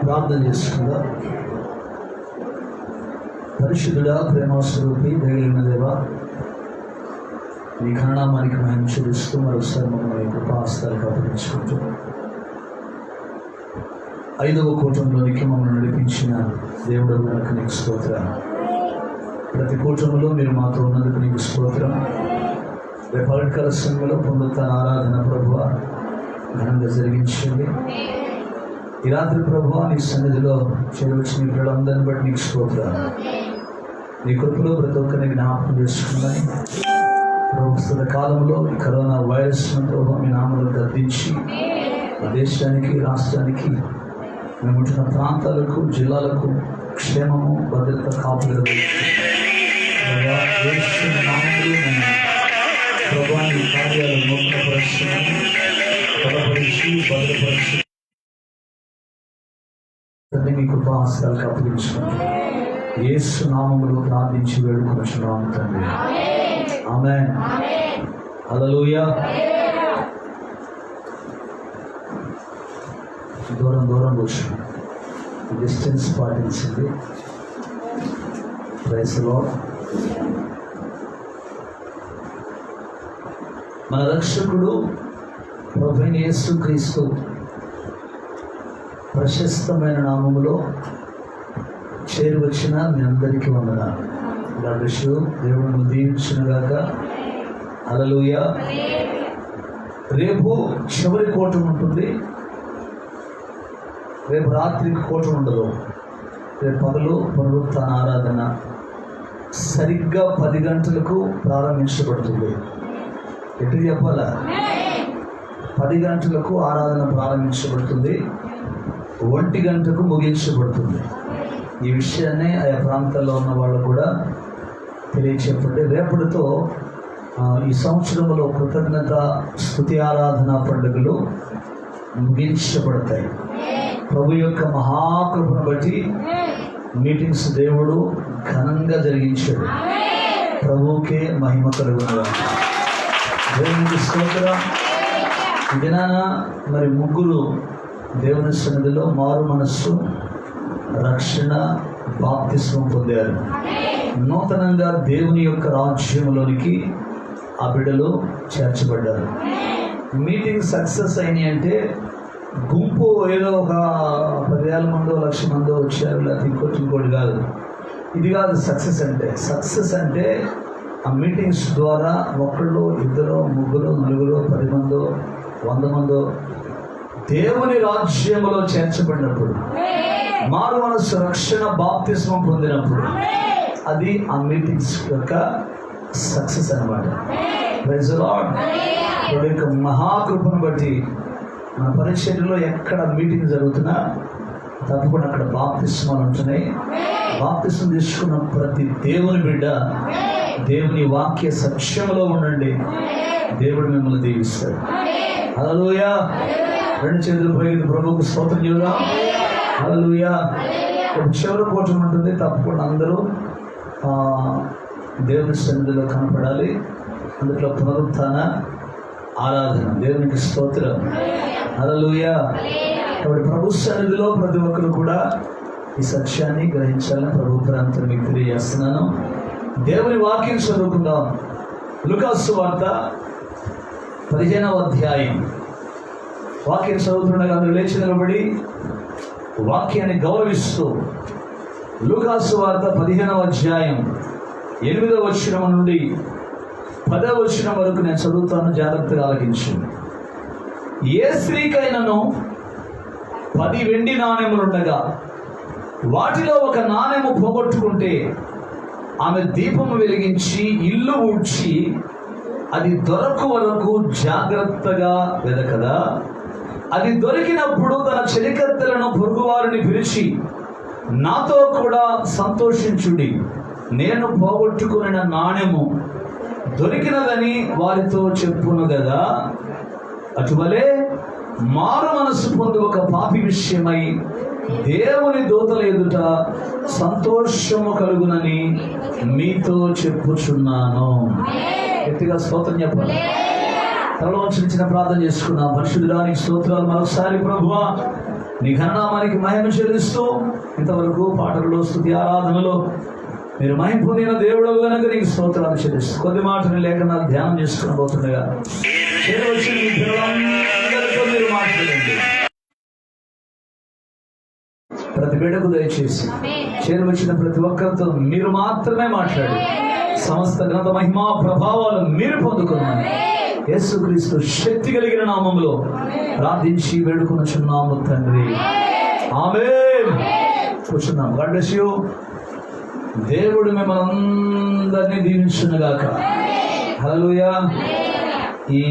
ప్రార్థన చేసుకుందాం. పరిశుద్ధుడా, ప్రేమస్వరూపి, దయగలిగిన దేవా, నీ ఘననామానికి మహిమ చెల్లిస్తూ మరోసారి మమ్మల్ని కృపాహస్తాలకు అప్పగించుకుంటూ 5వ కూటంలోనికి మమ్మల్ని నడిపించిన దేవుడు మనకు నీకు స్తోత్రం. ప్రతి కూటంలో మీరు మాతో ఉన్నందుకు నీకు స్తోత్రం. రేపు అలటికాల సంఘంలో పొందుతున్న ఆరాధన ప్రభువ ఘనంగా జరిగించండి. ఈ రాత్రి ప్రభువ నీ సన్నిధిలో చేరవచ్చిన పిల్లలందరినీ బట్టి నీకు స్తోత్రం. నీ కృపలో ప్రతి ఒక్కరిని జ్ఞాపకం చేసుకున్నాయి. ప్రస్తుత కాలంలో ఈ కరోనా వైరస్ను ప్రభావ మీ నామలు గద్దించి దేశానికి, రాష్ట్రానికి, మేము ఉంటున్న ప్రాంతాలకు, జిల్లాలకు క్షేమము, భద్రత కాపుదల ప్రభావాన్ని కార్యాలు నూతనపరచుకుని బలపరిచి భద్రపరిచి మీ కృపాహస్తాలకు అప్పగించుకుని యేసు నామములో ప్రార్థించి వేడుకొనుచున్నాము తండ్రి. ఆమేన్. హల్లెలూయా. దూరం కూర్చోండి, డిస్టెన్స్ పాటించండి. Praise the Lord. మన రక్షకుడు ప్రభువైన యేసుక్రీస్తు ప్రశస్తమైన నామములో చేరువచ్చిన మీ అందరికీ వందనాలు. దేవుడు దీవించునుగాక. హల్లెలూయా. రేపు చివరి కూటం ఉంటుంది. రేపు రాత్రికి కూటం ఉండదు. రేపు పగలు పునరుత్థాన ఆరాధన సరిగ్గా 10 గంటలకు ప్రారంభించబడుతుంది. ఎటు చెప్పాలా? 10 గంటలకు ఆరాధన ప్రారంభించబడుతుంది, 1 గంటకు ముగించబడుతుంది. ఈ విషయాన్ని ఆయా ప్రాంతాల్లో ఉన్న వాళ్ళు కూడా తెలియచెప్పండి. రేపటితో ఈ సంవత్సరంలో కృతజ్ఞత స్తుతి ఆరాధన పండుగలు ముగించబడతాయి. ప్రభు యొక్క మహాకృపను బట్టి మీటింగ్స్ దేవుడు ఘనంగా జరిగించాడు. ప్రభువుకే మహిమ కలుగునుగాక. దేవునికి స్తోత్రం. ఈ దినాన మరి 3 దేవుని సన్నిధిలో మారు మనస్సు, రక్షణ, బాప్తిస్మం పొందారు. నూతనంగా దేవుని యొక్క రాజ్యంలోనికి ఆ బిడ్డలు చేర్చబడ్డారు. మీటింగ్ సక్సెస్ అయినాయి అంటే గుంపు ఏదో ఒక 10,000 మందో 1,00,000 మందో వచ్చారు, లేకపోతే ఇంకోటి కాదు. ఇది కాదు సక్సెస్ అంటే. సక్సెస్ అంటే ఆ మీటింగ్స్ ద్వారా 1, 2, 3, 4, 10 మందో 100 మందో దేవుని రాజ్యంలో చేర్చబడినప్పుడు, మారు మనసు, రక్షణ, బాప్తిస్మం పొందినప్పుడు అది ఆ మీటింగ్స్ యొక్క సక్సెస్ అన్నమాట. Praise the Lord. దేవుడి యొక్క మహాకృపను బట్టి మన పరిచర్యలో ఎక్కడ మీటింగ్ జరుగుతున్నా తప్పకుండా అక్కడ బాప్తిస్మాలు ఉంటున్నాయి. బాప్తిస్మం తీసుకున్న ప్రతి దేవుని బిడ్డ దేవుని వాక్య సత్యంలో ఉండండి. దేవుడు మిమ్మల్ని దీవిస్తాడు. హల్లెలూయా. 2 చేతులు పైకి ప్రభువుకు స్తోత్రం చేద్దాం. హల్లెలూయా. చివరి కూటం ఉంటుంది. తప్పకుండా అందరూ దేవుని సన్నిధిలో కనపడాలి. అందులో పునరుత్థాన ఆరాధన. దేవునికి స్తోత్రం. హల్లెలూయా. కాబట్టి ప్రభు సన్నిధిలో ప్రతి ఒక్కరు కూడా ఈ సత్యాన్ని గ్రహించాలని ప్రభు ప్రాంతం మీకు తెలియజేస్తున్నాను. దేవుని వాక్యం చదువుకుందాం. లూకాసు వార్త 15వ అధ్యాయం. వాక్యం చదువుతుండగా అందరూ లేచి నిలబడి వాక్యాన్ని గౌరవిస్తూ లూకాసు వార్త 15వ అధ్యాయం 8వ వచనం నుండి 10వ వచనం వరకు నేను చదువుతాను. జాగ్రత్తగా ఆలకించండి. ఏ స్త్రీకైనను 10 వెండి నాణెములుండగా వాటిలో ఒక నాణెము పోగొట్టుకుంటే ఆమె దీపము వెలిగించి ఇల్లు ఊడ్చి అది దొరకు వరకు జాగ్రత్తగా వెదకదా? అది దొరికినప్పుడు తన చెలికత్తెలను పొరుగువారిని పిలిచి నాతో కూడా సంతోషించుడి, నేను పోగొట్టుకున్న నాణెము దొరికినదని వారితో చెప్పును కదా. అటువలే మారు మనసు పొంది ఒక పాపి విషయమై దేవుని దూతల ఎదుట సంతోషము కలుగునని మీతో చెప్పుచున్నాను. గట్టిగా స్తోత్రం చెప్పండి. తలలో చిన్న ప్రార్థన చేసుకున్నాం. పరిశుద్ధుడానికి స్తోత్రాలు. మరోసారి ప్రభువా నీ ఘననామానికి మహిమ చెల్లిస్తూ ఇంతవరకు పాటల్లో, స్తుతి ఆరాధనలో మీరు మహిమ పొందిన దేవుడు కనుక నీకు స్తోత్రాలు చెల్లిస్తూ కొద్ది మాటని లేఖనాలు ధ్యానం చేసుకుని పోతుండగా చేరవచ్చి మీ పిల్లలందరితో మీరు మాట్లాడండి. ప్రతి బిడ్డకు దయచేసి చేరవచ్చిన ప్రతి ఒక్కరితో మీరు మాత్రమే మాట్లాడి సమస్త ఘనత మహిమా ప్రభావాలు మీరు పొందుకున్నాను. యేసుక్రీస్తు శక్తి కలిగిన నామములో ప్రార్థించి వేడుకొనుచున్నాము తండ్రి, ఆమేన్. కూర్చున్నాం. God bless you. దేవుడు మిమ్మల్ని అందరినీ దీవించునుగాక. హల్లెలూయా. ఈ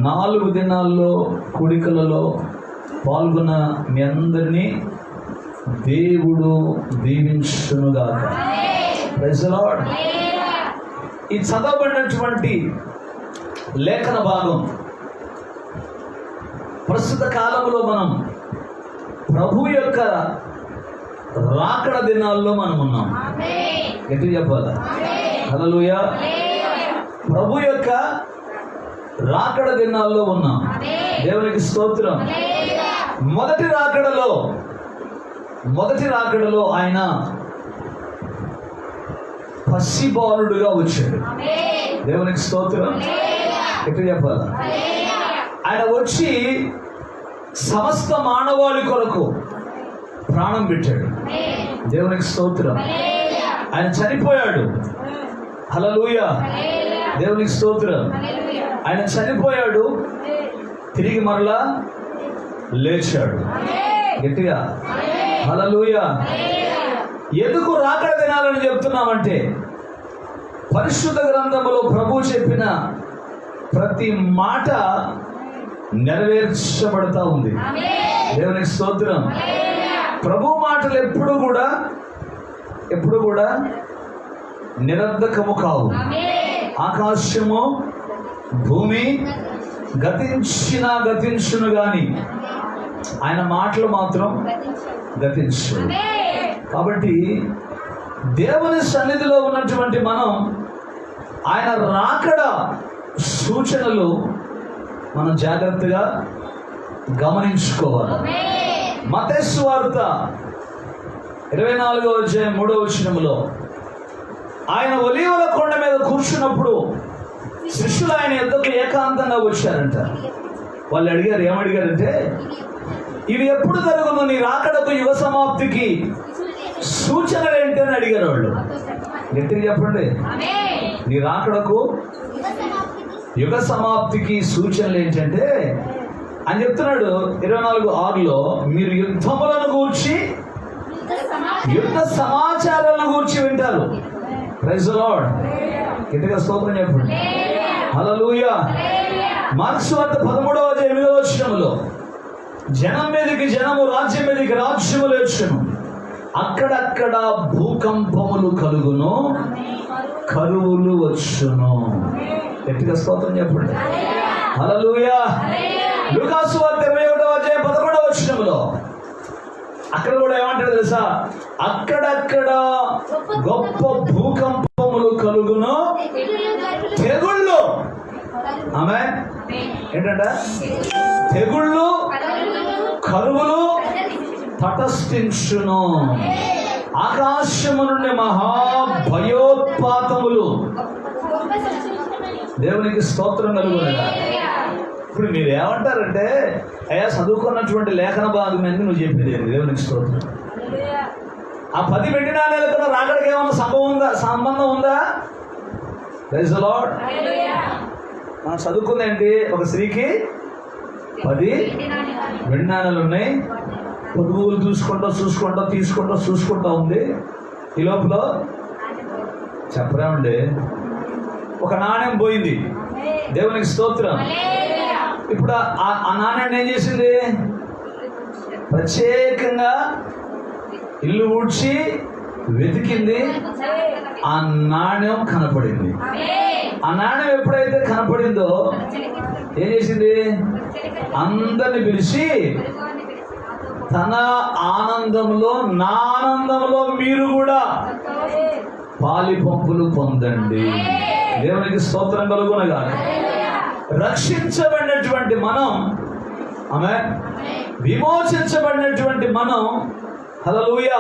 4 దినాల్లో కూడికలలో పాల్గొన్న మీ అందరినీ దేవుడు దీవించునుగాక. Praise the Lord. ఈ చదవబడినటువంటి లేఖన భాగం ప్రస్తుత కాలంలో మనం ప్రభు యొక్క రాకడ దినాల్లో మనం ఉన్నాం. ఎటు చెప్పాలి? హల్లెలూయా. ప్రభు యొక్క రాకడ దినాల్లో ఉన్నాం. దేవునికి స్తోత్రం. మొదటి రాకడలో ఆయన పసిబాలుడుగా వచ్చాడు. దేవునికి స్తోత్రం. ఎటు చెప్పాలి? ఆయన వచ్చి సమస్త మానవాళి కొరకు ప్రాణం పెట్టాడు. దేవునికి స్తోత్రం. ఆయన చనిపోయాడు. హల్లెలూయా. దేవునికి స్తోత్రం. ఆయన చనిపోయాడు, తిరిగి మరలా లేచాడు. గట్టిగా హల్లెలూయా. ఎందుకు రాకడ దినాలని చెప్తున్నామంటే పరిశుద్ధ గ్రంథములో ప్రభు చెప్పిన ప్రతి మాట నెరవేర్చబడతా ఉంది. దేవునికి స్తోత్రం. ప్రభు మాటలు ఎప్పుడు కూడా నిరర్ధకము కావు. ఆకాశము భూమి గతించును గాని ఆయన మాటలు మాత్రం గతించు. కాబట్టి దేవుని సన్నిధిలో ఉన్నటువంటి మనం ఆయన రాకడ సూచనలు మనం జాగ్రత్తగా గమనించుకోవాలి. మత్తయి సువార్త 24వ అధ్యాయం 3వ వచనములో ఆయన ఒలీవల కొండ మీద కూర్చున్నప్పుడు శిష్యులు ఆయన యొద్దకు ఏకాంతంగా వచ్చారంట. వాళ్ళు అడిగారు, ఏమడిగారంటే, ఇవి ఎప్పుడు జరుగును, నీ రాకడకు యుగ సమాప్తికి సూచనలు ఏంటి అని అడిగారు వాళ్ళు. గట్టిగా చెప్పండి. నీ రాకడకు యుగ సమాప్తికి సూచనలు ఏంటంటే అని చెప్తున్నాడు. 24:6లో మీరు యుద్ధములను గూర్చి, యుద్ధ సమాచారాలను గూర్చి వింటారు. Praise the Lord. గట్టిగా స్తోత్రం చెప్పండి. హల్లెలూయా. మార్క్స్ వార్త 13వ అధ్యాయం 8వ వచనములో జనం మీదకి జనము, రాజ్యం మీదకి రాజ్యము లేచును, అక్కడక్కడ భూకంపములు కలుగును, కరువులు వచ్చును. గట్టిగా స్తోత్రం చెప్పండి. హల్లెలూయా. లూకాసు వార్త 21వ అధ్యాయం 11వ వచనములో అక్కడ కూడా ఏమంటాడు తెలుసా? అక్కడక్కడ గొప్ప భూకంపములు కలుగును, తెగుళ్ళు. ఆమె ఏంటంట? తెగుళ్ళు, కరువులు తటస్థించును, ఆకాశము నుండి మహాభయోత్పాతములు. దేవునికి స్తోత్రం కలుగునగా. ఇప్పుడు మీరు ఏమంటారంటే, అయ్యా చదువుకున్నటువంటి లేఖన భాగం మీద నువ్వు చెప్పేది ఏంటి? దేవునికి స్తోత్రం. ఆ 10 పెట్టిన నెలకున్న రాకడికి ఏమన్నా సంబంధం ఉందా? Praise the Lord. మనం చదువుకుందేంటి? ఒక స్త్రీకి 10 వెండి నాణాలు ఉన్నాయి. పొదుగులు చూసుకుంటూ ఉంది. ఈ లోపల చెప్పరామండి, ఒక నాణ్యం పోయింది. దేవునికి స్తోత్రం. ఇప్పుడు ఆ నాణ్యాన్ని ఏం చేసింది? ప్రత్యేకంగా ఇల్లు ఊడ్చి వెతికింది. ఆ నాణ్యం కనపడింది. ఆ నాణ్యం ఎప్పుడైతే కనపడిందో ఏం చేసింది? అందరిని పిలిచి తన ఆనందంలో, నా ఆనందంలో మీరు కూడా పాలి పంపులు పొందండి. దేవునికి స్తోత్రం కలుగునగాక. రక్షించబడినటువంటి మనం ఆమె విమోచించబడినటువంటి మనం, హల్లెలూయా,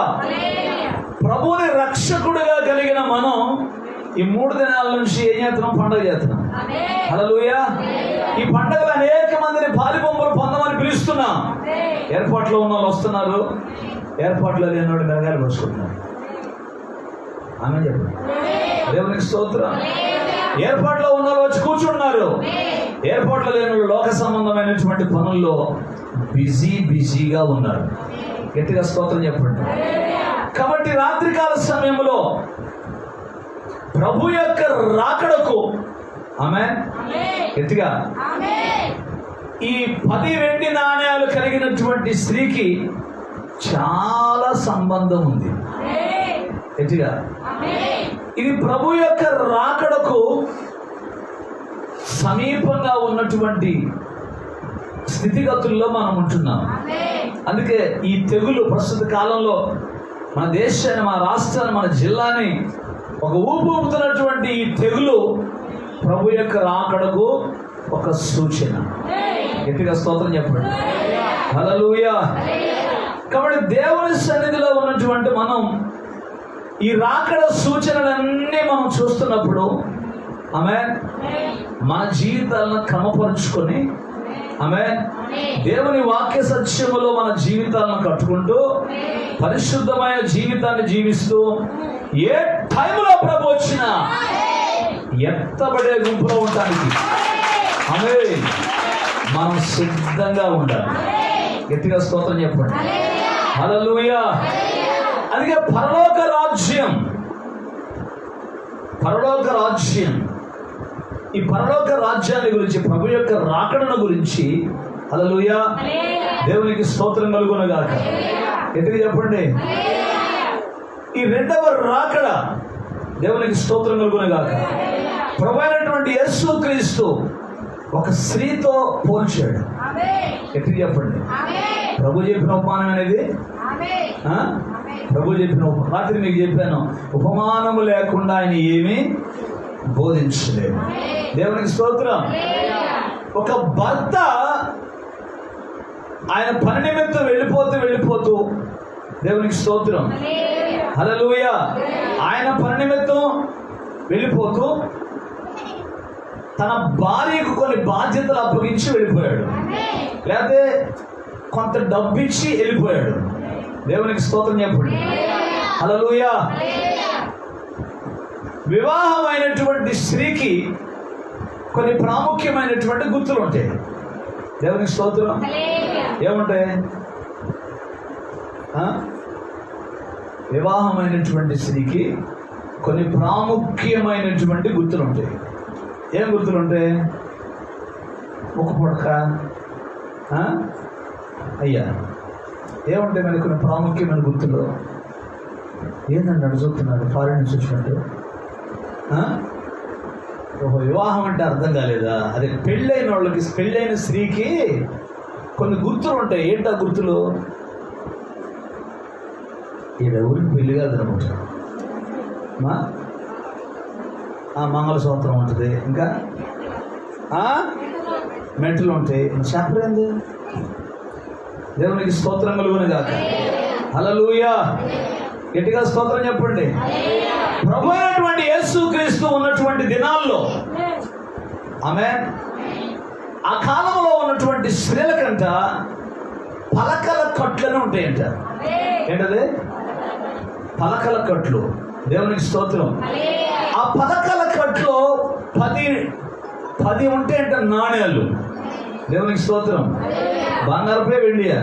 ప్రభువుని రక్షకుడిగా కలిగిన మనం ఈ 3 దినాల నుంచి ఏం చేస్తున్నాం? పండుగ చేస్తున్నాం. హల్లెలూయా. ఈ పండుగలు అనేక మందిని పాలిపొంపులు పొందమని పిలుస్తున్నాం. ఏర్పాట్లో ఉన్న వాళ్ళు వస్తున్నారు, ఏర్పాట్లో లేని వాళ్ళు మెరగాలి పోసుకుంటున్నారు. ఆమె చెప్పండి. దేవునికి స్తోత్రం. ఏర్పాట్లో ఉన్న వాళ్ళు వచ్చి కూర్చున్నారు, ఏర్పాట్లో లేని వాళ్ళు లోక సంబంధమైనటువంటి పనుల్లో బిజీగా ఉన్నారు. గట్టిగా స్తోత్రం చెప్పండి. కాబట్టి రాత్రికాల సమయంలో ప్రభు యొక్క రాకడకు, ఆమేన్, గట్టిగా, ఈ 10 వెండి నాణ్యాలు కలిగినటువంటి స్త్రీకి చాలా సంబంధం ఉంది. గట్టిగా, ఇది ప్రభు యొక్క రాకడకు సమీపంగా ఉన్నటువంటి స్థితిగతుల్లో మనం ఉంటున్నాం. అందుకే ఈ తెగులు ప్రస్తుత కాలంలో మన దేశాన్ని, మన రాష్ట్రాన్ని, మన జిల్లాని ఒక ఊపుతున్నటువంటి ఈ తెగులు ప్రభు యొక్క రాకడకు ఒక సూచన. గట్టిగా స్తోత్రం చెప్పండి. హల్లెలూయా. కాబట్టి దేవుని సన్నిధిలో ఉన్నటువంటి మనం ఈ రాకడ సూచనలన్నీ మనం చూస్తున్నప్పుడు, ఆమేన్, మన జీవితాలను క్రమపరుచుకొని, ఆమేన్, దేవుని వాక్య సత్యములో మన జీవితాలను కట్టుకుంటూ పరిశుద్ధమైన జీవితాన్ని జీవిస్తూ ఏ టైంలో ప్రభు వచ్చినా ఎత్తబడే గుంపులో ఉండడానికి, ఆమేన్, మనం సిద్ధంగా ఉండాలి. గట్టిగా స్తోత్రం చెప్పండి. హల్లెలూయా. అందుకే పరలోక రాజ్యం, ఈ పరలోక రాజ్యాన్ని గురించి, ప్రభు యొక్క రాకడను గురించి, హల్లెలూయా, దేవునికి స్తోత్రం కలుగునుగాక. గట్టిగా చెప్పండి. ఈ 2వ రాకడ, దేవునికి స్తోత్రం కలుగునుగాక. ప్రభు అయినటువంటి యేసుక్రీస్తు ఒక స్త్రీతో పోల్చాడు. గట్టిగా చెప్పండి. ప్రభు చెప్పిన ఉపమానం అనేది, ప్రభు చెప్పిన రాత్రి మీకు చెప్పాను, ఉపమానము లేకుండా ఆయన ఏమీ బోధించలేదు. దేవునికి స్తోత్రం. ఒక భర్త ఆయన పని నిమిత్తం వెళ్ళిపోతూ, దేవునికి స్తోత్రం, హల్లెలూయా, ఆయన పని నిమిత్తం వెళ్ళిపోతూ తన భార్యకు కొన్ని బాధ్యతలు అప్పగించి వెళ్ళిపోయాడు, లేకపోతే కొంత డబ్బు ఇచ్చి వెళ్ళిపోయాడు. దేవునికి స్తోత్రం చెప్పండి. హల్లెలూయా. వివాహమైనటువంటి స్త్రీకి కొన్ని ప్రాముఖ్యమైనటువంటి గుర్తులు ఉంటాయి. దేవునికి స్తోత్రం. ఏముంటాయి? వివాహమైనటువంటి స్త్రీకి కొన్ని ప్రాముఖ్యమైనటువంటి గుర్తులు ఉంటాయి. ఏం గుర్తులు ఉంటాయి? ముక్కు పుడక, అయ్యా, ఏముంటాయి మరి కొన్ని ప్రాముఖ్యమైన గుర్తులు? ఏంటంటే అడుగుతున్నాడు ఫారిన్ నుంచి వచ్చినట్టు. ఒక వివాహం అంటే అర్థం కాలేదా? అదే పెళ్ళైన వాళ్ళకి, పెళ్ళైన స్త్రీకి కొన్ని గుర్తులు ఉంటాయి. ఏంటా గుర్తులు? ఈ ఊరికి పెళ్లి కాదనమాట, మంగళసూత్రం ఉంటుంది, ఇంకా మెంటలు ఉంటాయి. చెప్పలేదు. దేవునికి స్తోత్రం కలుగునుగాక. హల్లెలూయా. గట్టిగా స్తోత్రం చెప్పండి. ప్రభు అయినటువంటి యేసుక్రీస్తు ఉన్నటువంటి దినాల్లో, ఆమేన్, ఆ కాలంలో ఉన్నటువంటి స్త్రీలకంట పలకల కట్లను ఉంటాయంట. ఏంటది? పలకల కట్లు. దేవునికి స్తోత్రం. ఆ పలకల కట్లో 10 ఉంటాయంట నాణ్యాలు. దేవునికి స్తోత్రం. బంగారపై వెండియా?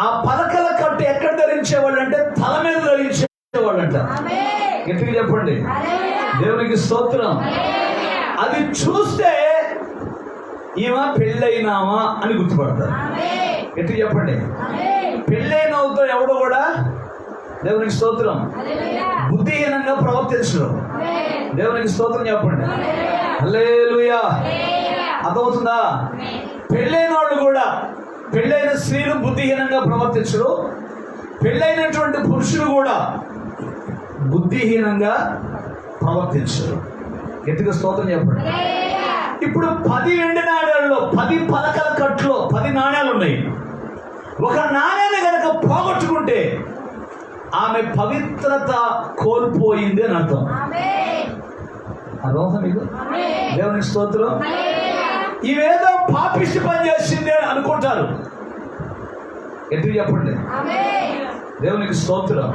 ఆ పలకల కట్టు ఎక్కడ ధరించేవాళ్ళు అంటే తల మీద ధరించేవాళ్ళంట. గట్టిగా చెప్పండి. దేవునికి స్తోత్రం. అది చూస్తే ఈమె పెళ్ళైనామా అని గుర్తుపడతారు. గట్టిగా చెప్పండి. పెళ్ళైనవుతో ఎవడు కూడా, దేవునికి స్తోత్రం, బుద్ధిహీనంగా ప్రవర్తించడం. దేవునికి స్తోత్రం చెప్పండి. హల్లెలూయా. అర్థమవుతుందా? పెళ్ళైన వాళ్ళు కూడా, పెళ్ళైన స్త్రీలు బుద్ధిహీనంగా ప్రవర్తించరు, పెళ్ళైనటువంటి పురుషులు కూడా బుద్ధిహీనంగా ప్రవర్తించరు. గట్టిగా స్తోత్రం చెప్పండి. ఇప్పుడు 10 వెండి నాణేలలో 10 పలకల కట్లు ఇంట్లో 10 నాణ్యాలు ఉన్నాయి. ఒక నాణ్యాన్ని కనుక పోగొట్టుకుంటే ఆమె పవిత్రత కోల్పోయింది అని అర్థం. అర్థం మీకు? దేవునికి స్తోత్రం. ఇవేదో పాపిష్టి పని చేసింది అని అనుకుంటారు. ఎటు చెప్పండి. దేవునికి స్తోత్రం.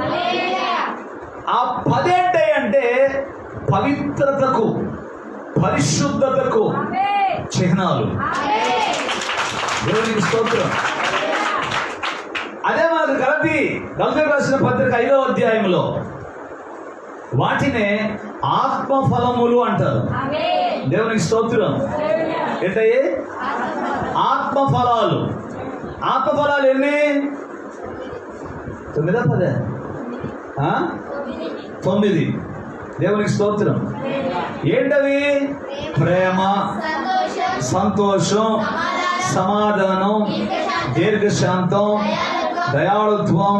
ఆ 10 ఏంటంటే పవిత్రతకు, పరిశుద్ధతకు చిహ్నాలు. దేవునికి స్తోత్రం. అదే మనకు గలతీ రాసిన పత్రిక 5వ అధ్యాయంలో వాటినే ఆత్మఫలములు అంటారు. దేవునికి స్తోత్రం. ఏంటయ్యే? ఆత్మఫలాలు. ఆత్మఫలాలు ఎన్ని? 9 10? 9. దేవునికి స్తోత్రం. ఏంటవి? ప్రేమ, సంతోషం, సమాధానం, దీర్ఘశాంతం, దయాళుత్వం,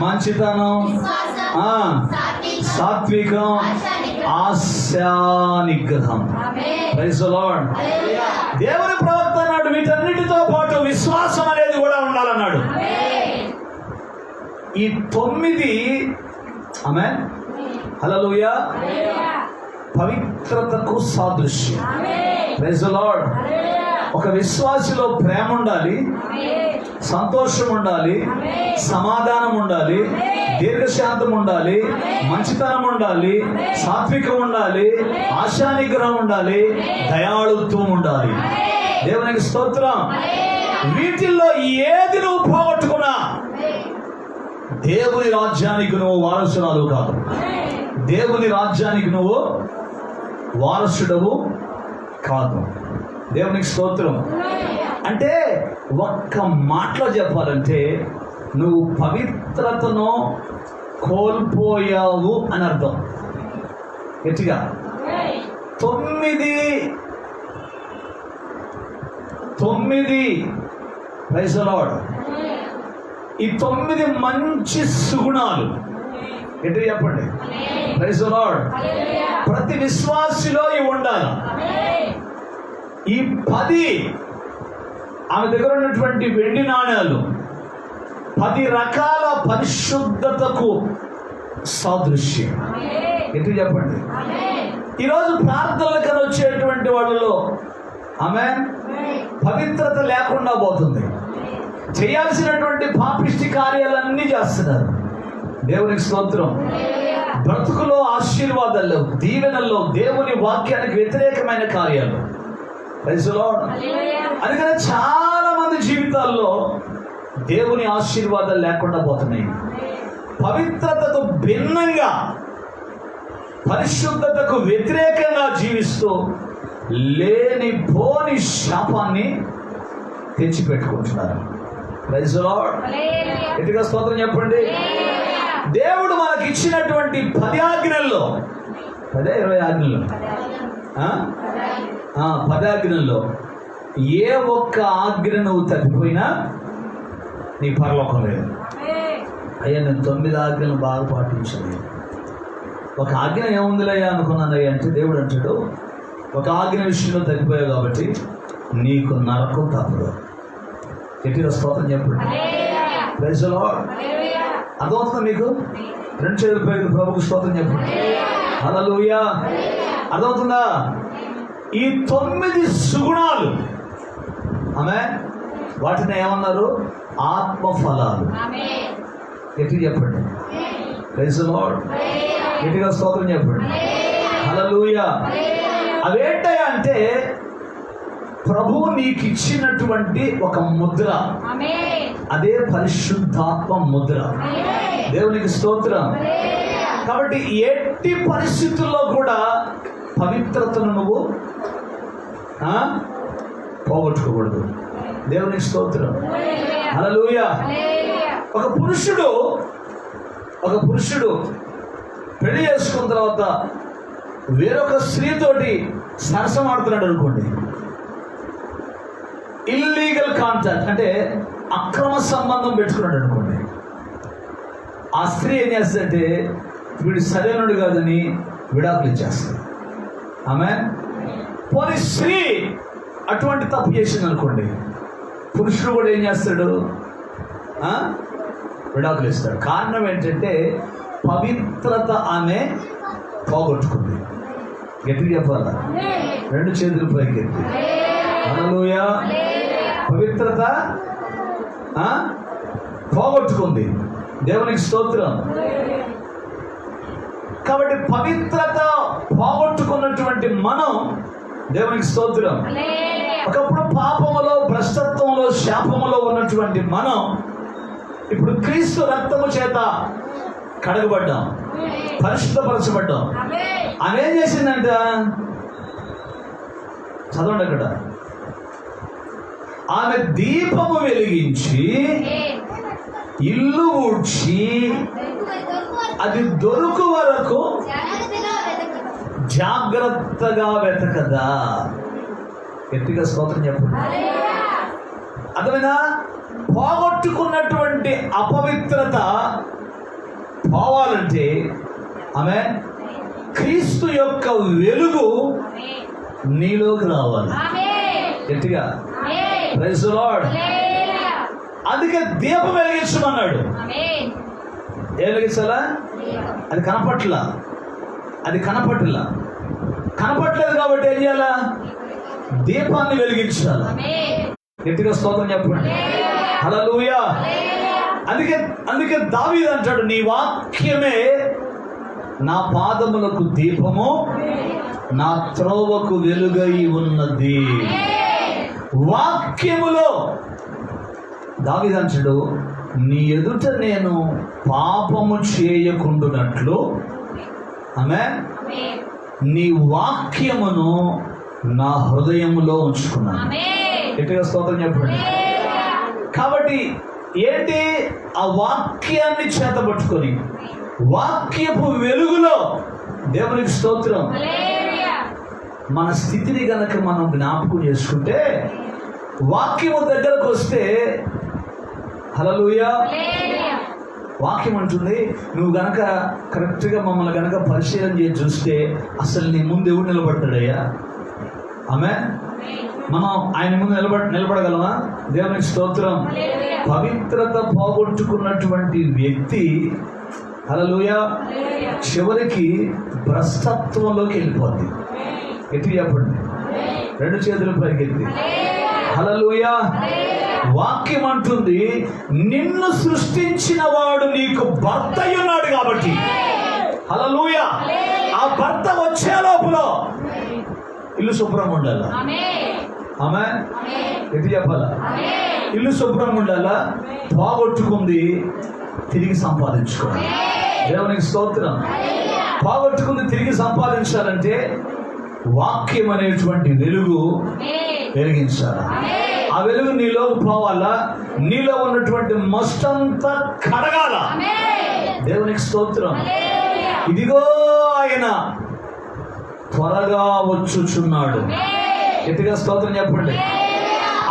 మంచితనం, సాత్వికం, ఆశానిగ్రహం. Praise the lord. దేవుని ప్రవక్త అన్నాడు వీటన్నిటితో పాటు విశ్వాసం అనేది కూడా ఉండాలన్నాడు. ఈ 9 ఆమేన్ హల్లెలూయా పవిత్రతకు సాదృశ్యం. Praise the Lord. ఒక విశ్వాసిలో ప్రేమ ఉండాలి, సంతోషం ఉండాలి, సమాధానం ఉండాలి, దీర్ఘశాంతం ఉండాలి, మంచితనం ఉండాలి, సాత్వికం ఉండాలి, ఆశానిగ్రహం ఉండాలి, దయాళుత్వం ఉండాలి. దేవునికి స్తోత్రం. వీటిల్లో ఏది నువ్వు పోగొట్టుకున్నా దేవుని రాజ్యానికి నువ్వు వారసురాలు కాదు. దేవుని రాజ్యానికి నువ్వు వారసుడవు కాదు. దేవునికి స్తోత్రం. అంటే ఒక్క మాటలో చెప్పాలంటే నువ్వు పవిత్రతను కోల్పోయావు అని అర్థం. గట్టిగా 9 ప్రైజ్ ది లార్డ్. ఈ 9 మంచి సుగుణాలు. గట్టిగా చెప్పండి. Praise the Lord. ప్రతి విశ్వాసిలో ఇవి ఉండాలి. ఈ 10 ఆమె దగ్గర ఉన్నటువంటి వెండి నాణ్యాలు 10 రకాల పరిశుద్ధతకు సాదృశ్యం. ఎటు చెప్పండి. ఈరోజు ప్రార్థనలకు వచ్చేటువంటి వాళ్ళలో ఆమె పవిత్రత లేకుండా పోతుంది. చేయాల్సినటువంటి పాపిష్టి కార్యాలన్నీ చేస్తున్నారు. దేవునికి స్తోత్రం. బ్రతుకులో ఆశీర్వాదాల్లో, దీవెనల్లో, దేవుని వాక్యానికి వ్యతిరేకమైన కార్యాలు. అందుకని చాలా మంది జీవితాల్లో దేవుని ఆశీర్వాదాలు లేకుండా పోతున్నాయి. పవిత్రతకు భిన్నంగా, పరిశుద్ధతకు వ్యతిరేకంగా జీవిస్తూ లేనిపోని శాపాన్ని తెచ్చిపెట్టుకుంటున్నారు. Praise the Lord. గట్టిగా స్తోత్రం చెప్పండి. దేవుడు మనకి ఇచ్చినటువంటి 10 ఆజ్ఞల్లో 20 ఆజ్ఞలు 10 ఆజ్ఞల్లో ఏ ఒక్క ఆజ్ఞ నువ్వు తప్పిపోయినా నీ పరలోకం లేదు. అయ్యా నేను 9 ఆజ్ఞలను బాగా పాటించాను. ఒక ఆజ్ఞ ఏముందిలయ్యా అనుకున్నానయ్యా అంటే దేవుడు అంటాడు ఒక ఆజ్ఞ విషయంలో తగ్గిపోయావు కాబట్టి నీకు నరకం తప్పదు. గట్టిగా స్తోత్రం చెప్పండి. Praise the Lord. అర్థమవుతుందా మీకు? 2 చేతులు పైకి ప్రభువుకు స్తోత్రం చెప్పండి. హల్లెలూయా. అర్థమవుతుందా? ఈ 9 సుగుణాలు ఆమేన్ వాటిని ఏమన్నారు? ఆత్మఫలాలు. గట్టిగా చెప్పండి. Praise the Lord. గట్టిగా స్తోత్రం చెప్పండి. హల్లెలూయా. అవేంటయా అంటే ప్రభువు నీకు ఇచ్చినటువంటి ఒక ముద్ర. అదే పరిశుద్ధాత్మ ముద్ర. దేవునికి స్తోత్రం. కాబట్టి ఎట్టి పరిస్థితుల్లో కూడా పవిత్రతను నువ్వు పోగొట్టుకోకూడదు. దేవునికి స్తోత్రం. హల్లెలూయా. ఒక పురుషుడు పెళ్లి చేసుకున్న తర్వాత వేరొక స్త్రీతోటి సరసమాడుతున్నాడు అనుకోండి, ఇల్లీగల్ కాంటాక్ట్ అంటే అక్రమ సంబంధం పెట్టుకున్నాడు అనుకోండి, ఆ స్త్రీ ఏం చేస్తుందంటే వీడు సరైనడు కాదని విడాకులు ఇచ్చేస్తుంది. ఆమె పోనీ స్త్రీ అటువంటి తప్పు చేసింది అనుకోండి, పురుషుడు కూడా ఏం చేస్తాడు? విడాకులు ఇస్తాడు. కారణం ఏంటంటే పవిత్రత ఆమె పోగొట్టుకుంది. గట్టిగా చెప్పాలా? రెండు చేతులు పైకి ఎత్తి హల్లెలూయా. పవిత్రత పోగొట్టుకుంది. దేవునికి స్తోత్రం. కాబట్టి పవిత్రత పోగొట్టుకున్నటువంటి మనం, దేవునికి స్తోత్రం, ఒకప్పుడు పాపములో, భ్రష్టత్వంలో, శాపములో ఉన్నటువంటి మనం ఇప్పుడు క్రీస్తు రక్తము చేత కడగబడ్డాం, పరిశుద్ధపరచబడ్డాం. ఆమె ఏం చేసిందంట? చదవండి అక్కడ. ఆమె దీపము వెలిగించి ఇల్లు ఊడ్చి అది దొరుకు వరకు జాగ్రత్తగా వెతకదా. గట్టిగా స్తోత్రం చెప్పండి. అర్థమైనా? పోగొట్టుకున్నటువంటి అపవిత్రత పోవాలంటే ఆమె క్రీస్తు యొక్క వెలుగు నీలోకి రావాలి. గట్టిగా ప్రైజ్ ది లార్డ్. అందుకే దీపం వెలిగించమన్నాడు. ఏం వెలిగించాలా? అది కనపట్లేదు కాబట్టి ఏం చేయాలా? దీపాన్ని వెలిగించాలా. గట్టిగా స్తోత్రం చెప్పండి. హల్లెలూయా. అందుకే దావీదు అంటాడు, నీ వాక్యమే నా పాదములకు దీపము, నా త్రోవకు వెలుగై ఉన్నది. వాక్యములో దావీదు అంటాడు, నీ ఎదుట నేను పాపము చేయకుండునట్లు ఆమేన్ నీ వాక్యమును నా హృదయములో ఉంచుకున్నాను. గట్టిగా స్తోత్రం చెప్పండి. కాబట్టి ఏంటి? ఆ వాక్యాన్ని చేతబట్టుకొని వాక్యపు వెలుగులో, దేవునికి స్తోత్రం, మన స్థితిని గనక మనం జ్ఞాపకం చేసుకుంటే, వాక్యము దగ్గరకు వస్తే, హల్లెలూయా, వాక్యం అంటుంది, నువ్వు గనక కరెక్ట్గా మమ్మల్ని గనక పరిశీలన చేసి చూస్తే అసలు నీ ముందు ఎవడు నిలబడతాడయ్యా? ఆమేన్. మనం ఆయన ముందు నిలబడగలమా? దేవునికి స్తోత్రం. పవిత్రత పోగొట్టుకున్నటువంటి వ్యక్తి, హల్లెలూయా, చివరికి భ్రష్టత్వంలోకి వెళ్ళిపోద్ది. ఎట్టి చెప్పండి, రెండు చేతుల పైకి ఎత్తి హల్లెలూయా. వాక్యం అంటుంది, నిన్ను సృష్టించిన వాడు నీకు భర్త ఉన్నాడు కాబట్టి, హల్లెలూయా, ఆ భర్త వచ్చే లోపల ఇల్లు శుభ్రంగా ఉండాలా. ఆమేన్. ఎట్టి చెప్పాలా? ఇల్లు శుభ్రంగా ఉండాలా. పోగొట్టుకుంది తిరిగి సంపాదించుకోవాలి. దేవునికి స్తోత్రం. పోగొట్టుకుంది తిరిగి సంపాదించాలంటే వాక్యం అనేటువంటి వెలుగు వెలిగించాలి. ఆ వెలుగు నీలోకి పోవాలా. నీలో ఉన్నటువంటి మస్తంతా కడగాల. దేవునికి స్తోత్రం. ఇదిగో ఆయన త్వరగా వచ్చుచున్నాడు. గట్టిగా స్తోత్రం చెప్పండి.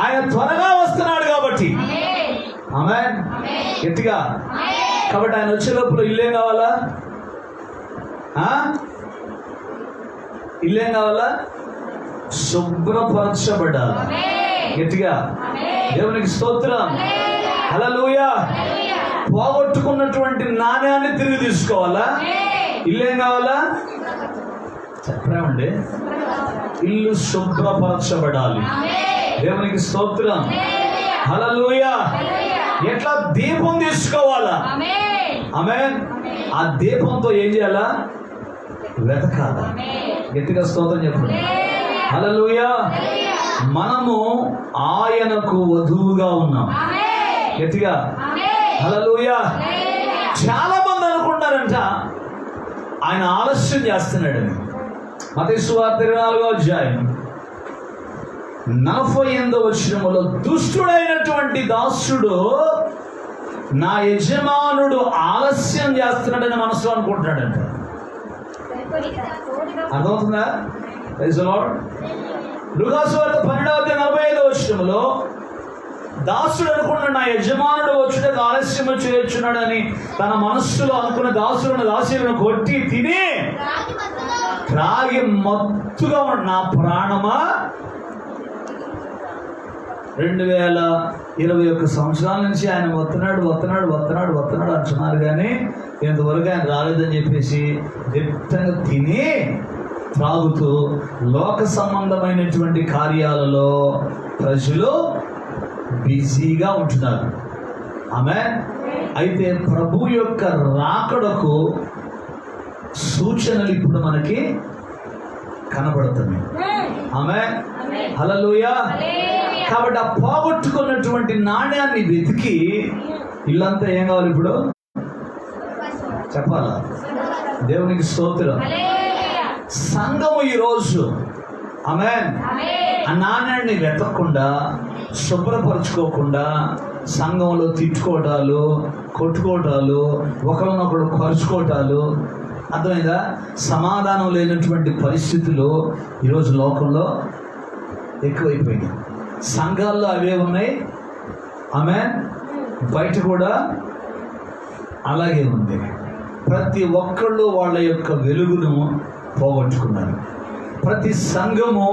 ఆయన త్వరగా వస్తున్నాడు కాబట్టి, ఆమేన్, గట్టిగా. కాబట్టి ఆయన వచ్చే లోపల ఇల్లేం కావాలా? ఇల్లేం కావాలా? శుభ్రపరచబడాలి. గట్టిగా దేవునికి స్తోత్రం. హల్లెలూయా. పోగొట్టుకున్నటువంటి నాణ్యాన్ని తిరిగి తీసుకోవాలా. ఇల్లేం కావాలా? చెప్పండి. ఇల్లు శుభ్రపరచబడాలి. దేవునికి స్తోత్రం. హల్లెలూయా. ఎట్లా? దీపం తీసుకోవాలా. ఆమేన్. ఆ దీపంతో ఏం చేయాలా? వెతకాల. గట్టిగా స్తోత్రం చెప్పండి. హల్లెలూయా. మనము ఆయనకు వధువుగా ఉన్నాం. గట్టిగా హల్లెలూయా. చాలా మంది అనుకుంటారంట ఆయన ఆలస్యం చేస్తున్నాడని. మత్తయి సువార్త 24వ అధ్యాయం 48వ వచనములో, దుష్టుడైనటువంటి దాసుడు నా యజమానుడు ఆలస్యం చేస్తున్నాడని మనసులో అనుకుంటున్నాడంట. అర్థమవుతుందా? Praise the Lord. లూకాసు వార్త 12వ అధ్యాయం 45వ వచనములో, దాసుడు అనుకున్నాడు నా యజమానుడు వచ్చుటకు ఆలస్యం చేయుచున్నాడని తన మనస్సులో అనుకున్న దాసులను కొట్టి తిని త్రాగి మత్తుగా నా ప్రాణమా 2021 సంవత్సరాల నుంచి ఆయన వస్తున్నాడు అంటున్నారు, కానీ ఇంతవరకు ఆయన రాలేదని చెప్పేసి దిట్టంగా తిని త్రాగుతూ లోక సంబంధమైనటువంటి కార్యాలలో ప్రజలు బిజీగా ఉంటున్నారు. ఆమె అయితే ప్రభు యొక్క రాకడకు సూచనలు ఇప్పుడు మనకి కనబడుతున్నాయి. ఆమె హల్లెలూయా. కాబట్టి ఆ పోగొట్టుకున్నటువంటి నాణ్యాన్ని వెతికి ఇల్లంతా ఏం కావాలి ఇప్పుడు చెప్పాలా? దేవునికి స్తోత్రం. సంఘము ఈరోజు ఆమె ఆ నాణ్యాన్ని వెతకకుండా, శుభ్రపరచుకోకుండా సంఘంలో తిట్టుకోవటాలు, కొట్టుకోవటాలు, ఒకరినొకరు ఖర్చుకోవటాలు, అర్థమైందా? సమాధానం లేనటువంటి పరిస్థితులు ఈరోజు లోకంలో ఎక్కువైపోయినాయి. సంఘాల్లో అవే ఉన్నాయి, ఆమె బయట కూడా అలాగే ఉంది. ప్రతి ఒక్కళ్ళు వాళ్ళ యొక్క వెలుగును పోగొట్టుకున్నారు. ప్రతి సంఘము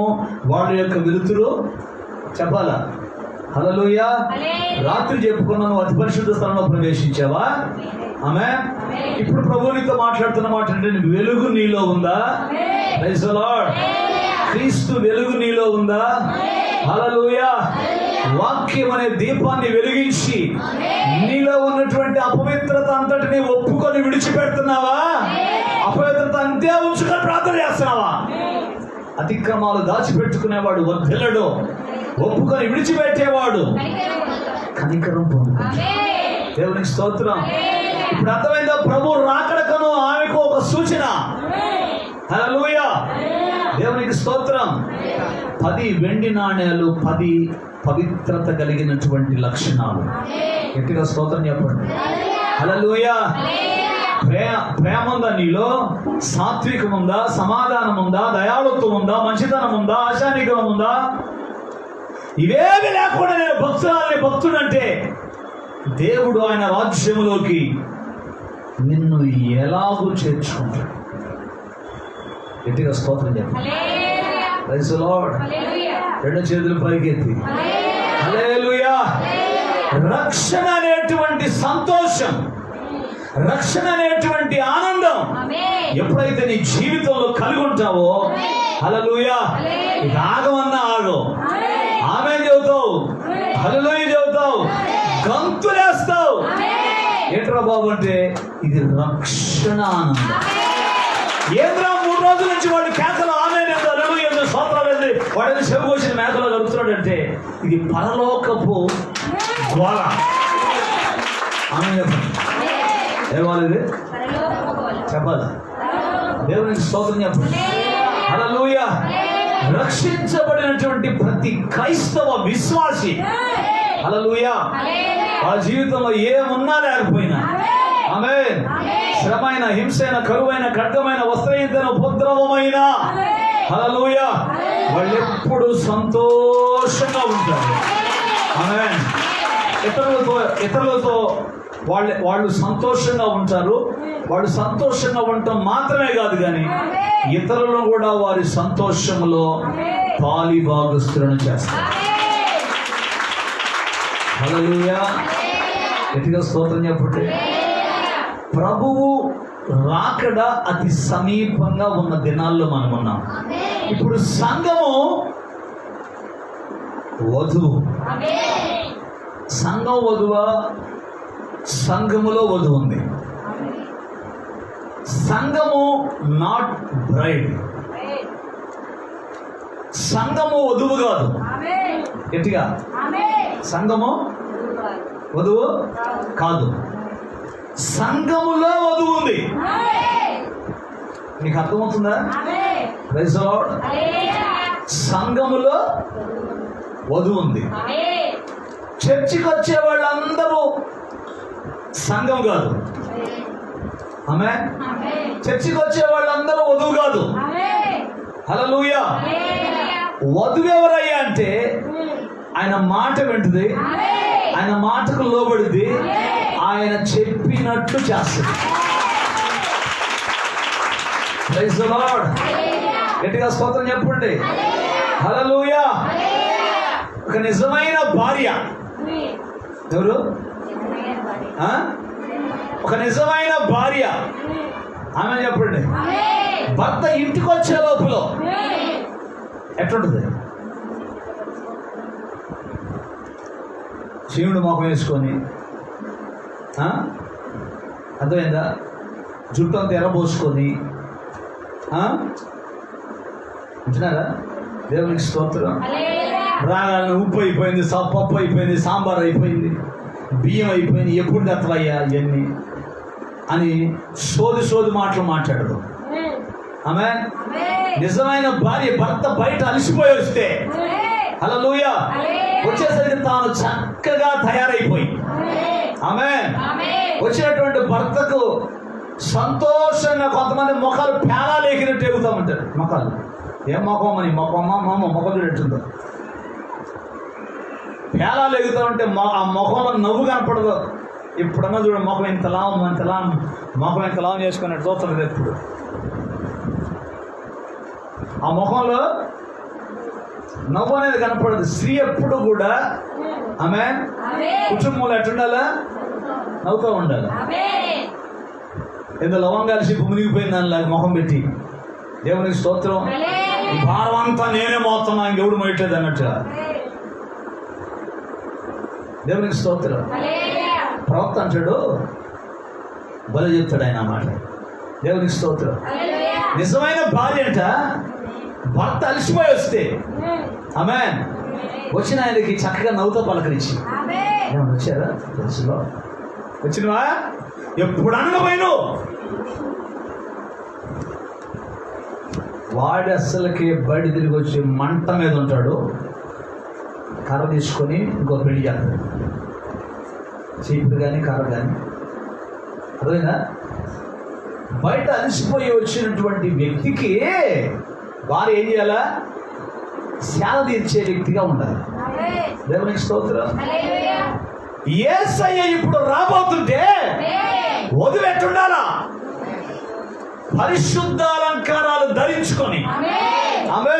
వాళ్ళ యొక్క వెలుతురు చెప్పాలా? హల్లెలూయా. రాత్రి చెప్పుకున్నాను, అతి పరిశుద్ధ స్థలంలో ప్రవేశించావా? ఆమె ఇప్పుడు ప్రభు నీతో మాట్లాడుతున్న మాట అంటే, వెలుగు నీలో ఉందా? Praise the Lord. క్రీస్తు వెలుగు నీలో ఉందా? హల్లెలూయా. వాక్యం అనే దీపాన్ని వెలిగించి నీలో ఉన్నటువంటి అపవిత్రత అంతటిని ఒప్పుకొని విడిచిపెడుతున్నావా? అపవిత్రత అంతే ఉంచుకొని ప్రార్థన చేస్తున్నావా? అతిక్రమాలు దాచిపెట్టుకునేవాడు వర్ధిల్లడు, ఒప్పుకొని విడిచిపెట్టేవాడు కనికరం పొందుతాడు. దేవునికి స్తోత్రం. ఇప్పుడు అర్థమైందా? ప్రభు రాకడకను ఆమెకు ఒక సూచన. హల్లెలూయా. దేవునికి స్తోత్రం. 10 వెండి నాణ్యాలు, 10 పవిత్రత కలిగినటువంటి లక్షణాలు. గట్టిగా స్తోత్రం చెప్పండి. హల్లెలూయా. ప్రేమ ఉందా నీలో? సాత్వికం ఉందా? సమాధానం ఉందా? దయాళుత్వం ఉందా? మంచితనం ఉందా? ఆశానిగ్రహం ఉందా? ఇవేమి లేకుండా నేను భక్తుడంటే దేవుడు ఆయన రాజ్యములోకి నిన్ను ఎలాగూ చేర్చుకుంటాడు. గట్టిగా స్తోత్రం చెప్పండి. Praise the lord. 2 చేతులు పైకెత్తి హల్లెలూయా. రక్షణ అనేటువంటి సంతోషం, రక్షణ అనేటువంటి ఆనందం ఎప్పుడైతే నీ జీవితంలో కలిగి ఉంటావో, హల్లెలూయా, ఇక ఆగమన్నా ఆగో, ఆమె చెబుతావు, హల్లెలూయా చెబుతావు, గంతులేస్తావు. ఏంట్రా బాబు అంటే ఇది రక్షణ ఆనందం. ఏంద్రా 3 రోజుల నుంచి వాడు కేకలు ఆమె సోత్రాలు వాడిని చెవి వచ్చిన మేకలో జరుగుతున్నాడంటే ఇది పరలోకపు గోళ. ఆమె చెప్పండి. ఏమాలి చెప్పాలి? దేవునికి స్తోత్రం చెప్పండి. హల్లెలూయా. రక్షించబడినటువంటి ప్రతి క్రైస్తవ విశ్వాసి, హల్లెలూయా, వాళ్ళ జీవితంలో ఏమున్నా లేకపోయినా, ఆమేన్, శ్రమైన, హింసైన, కరువైన, ఖడ్గమైన, వస్త్రహీనతైన, ఉపద్రవమైన, హల్లెలూయా, వాళ్ళు ఎప్పుడు సంతోషంగా ఉంటారు. ఆమేన్. ఇతరులతో వాళ్ళు సంతోషంగా ఉంటారు. వాళ్ళు సంతోషంగా ఉండటం మాత్రమే కాదు, కానీ ఇతరులను కూడా వారి సంతోషంలో పాలి భాగస్తులను చేస్తారు. హల్లెలూయా. గట్టిగా స్తోత్రం చెప్పండి. ప్రభువు రాకడ అతి సమీపంగా ఉన్న దినాల్లో మనం ఉన్నాం. ఇప్పుడు సంఘము వధువు. సంఘం వధువా? సంఘములో వధువు ఉంది. సంఘము నాట్ బ్రైడ్. సంఘము వధువు కాదు. గట్టిగా, సంఘము వధువు కాదు, సంఘములో వధువు ఉంది. నీకు అర్థమవుతుందా? Praise the Lord. సంఘములో వధువు ఉంది. చర్చికి వచ్చే వాళ్ళందరూ సంఘం కాదు. ఆమె చర్చికి వచ్చే వాళ్ళందరూ వధువు కాదు. హల్లెలూయా. వధువు ఎవరయ్యా అంటే ఆయన మాట వింటుంది, ఆయన మాటకు లోబడిది, ఆయన చెప్పినట్టు చేస్తుంది. Praise the Lord. గట్టిగా స్తోత్రం చెప్పండి. హల్లెలూయా. ఒక నిజమైన భార్య ఎవరు? ఒక నిజమైన భార్య ఆమె చెప్పండి. భర్త ఇంటికి వచ్చే లోపల ఎట్లుంటుంది? శివుడు మొఖం వేసుకొని, అర్థమైందా, జుట్టు అంతా ఎర్రబోసుకొని, అంటున్నారా? దేవునికి స్తోత్రం. రాగానే ఉప్పు అయిపోయింది, పప్పు అయిపోయింది, సాంబార్ అయిపోయింది, బియ్యం అయిపోయింది, ఎప్పుడు తెత్తవయ్యా ఇవన్నీ అని సోది మాటలు మాట్లాడదు ఆమె. నిజమైన భార్య భర్త బయట అలసిపోయి వస్తే హల్లెలూయా వచ్చేసరికి తాను చక్కగా తయారైపోయి ఆమె వచ్చినటువంటి భర్తకు సంతోషంగా, కొంతమంది ముఖాలు పేలాలు ఎగినట్టు ఎగుతూ ఉంటారు. ముఖాలు ఏం ముఖం అని ముఖం చూడట్టుందో పేలాలు ఎగుతూ ఉంటే ఆ ముఖంలో నవ్వు కనపడదు. ఇప్పుడన్నా చూడ ముఖం ఇంతలా ముఖం ఇంతలా చేసుకున్నట్టు చూస్తుంది. ఎప్పుడు ఆ ముఖంలో నవ్వు అనేది కనపడదు. స్త్రీ ఎప్పుడు కూడా ఆమె కుటుంబంలో ఎట్టుండాలా? నవ్వుతూ ఉండాలి. ఏదో లవంగాలు చెప్పు మునిగిపోయింది దానిలాగా ముఖం పెట్టి. దేవునికి స్తోత్రం. ఈ భారం అంతా నేనే మోస్తున్నా, ఇంకెవడు మోయట్లేదు అన్నట్టుగా. దేవునికి స్తోత్రం. ప్రవక్త అంటాడు, బలి చెప్తాడు ఆయన మాట. దేవునికి స్తోత్రం. నిజమైన భార్య అంట భర్త అలసిపోయి వస్తే ఆమె వచ్చిన ఆయనకి చక్కగా నవ్వుతో పలకరించి, వచ్చారా తెలుసులో వచ్చినవా, ఎప్పుడు అనకపోయిను. వాడి అస్సలకి బయట తిరిగి వచ్చి మంట మీద ఉంటాడు, కర్ర తీసుకొని ఇంకో పెళ్లి చేస్తాడు. చీపురు కానీ కర్ర కానీ. అదేనా బయట అలసిపోయి వచ్చినటువంటి వ్యక్తికి వారు ఏం చేయాలా? సేద తీర్చే వ్యక్తిగా ఉండాలి. దేవునికి స్తోత్రం. యేసయ్య ఇప్పుడు రాబోతుంటే వదిలిపెట్టుండాలా? పరిశుద్ధ అలంకారాలు ధరించుకొని ఆమె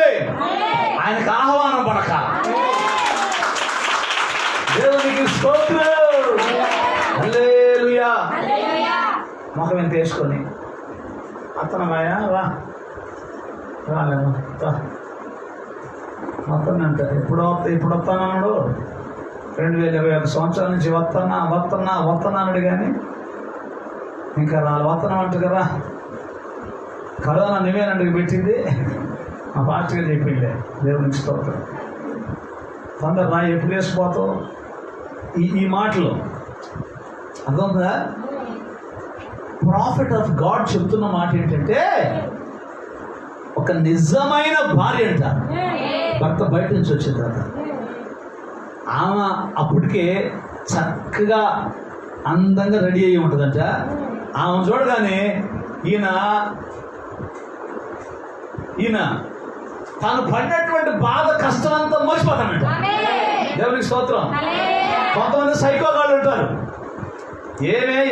ఆయనకు ఆహ్వానం పడక. దేవునికి స్తోత్రం. హల్లెలూయా. ముఖం ఎంత వేసుకొని అత్తనమాయా రాలేమా మొత్తం అంట. ఇప్పుడు వస్తానన్నాడు. 2021 సంవత్సరాల నుంచి వస్తున్నాడు కానీ ఇంకా వస్తున్నాం అంట కదా. కరోనా నువ్వేనందుకు పెట్టింది మా పాస్టర్ చెప్పిండే. దేవునికి స్తోత్రం. తొందర రా, ఎప్పుడు వేసిపోతావు? ఈ మాటలు అర్థమవుతుందా? ప్రాఫిట్ ఆఫ్ గాడ్ చెప్తున్న మాట ఏంటంటే, ఒక నిజమైన భార్య అంట భర్త బయట నుంచి వచ్చిన తర్వాత ఆమె అప్పటికే చక్కగా అందంగా రెడీ అయ్యి ఉంటుందంట. ఆమె చూడగానే ఈయన తను పడినటువంటి బాధ కష్టం అంతా మర్చిపోతానంట. దేవునికి స్తోత్రం. కొంతమంది సైకోగాళ్ళు ఉంటారు,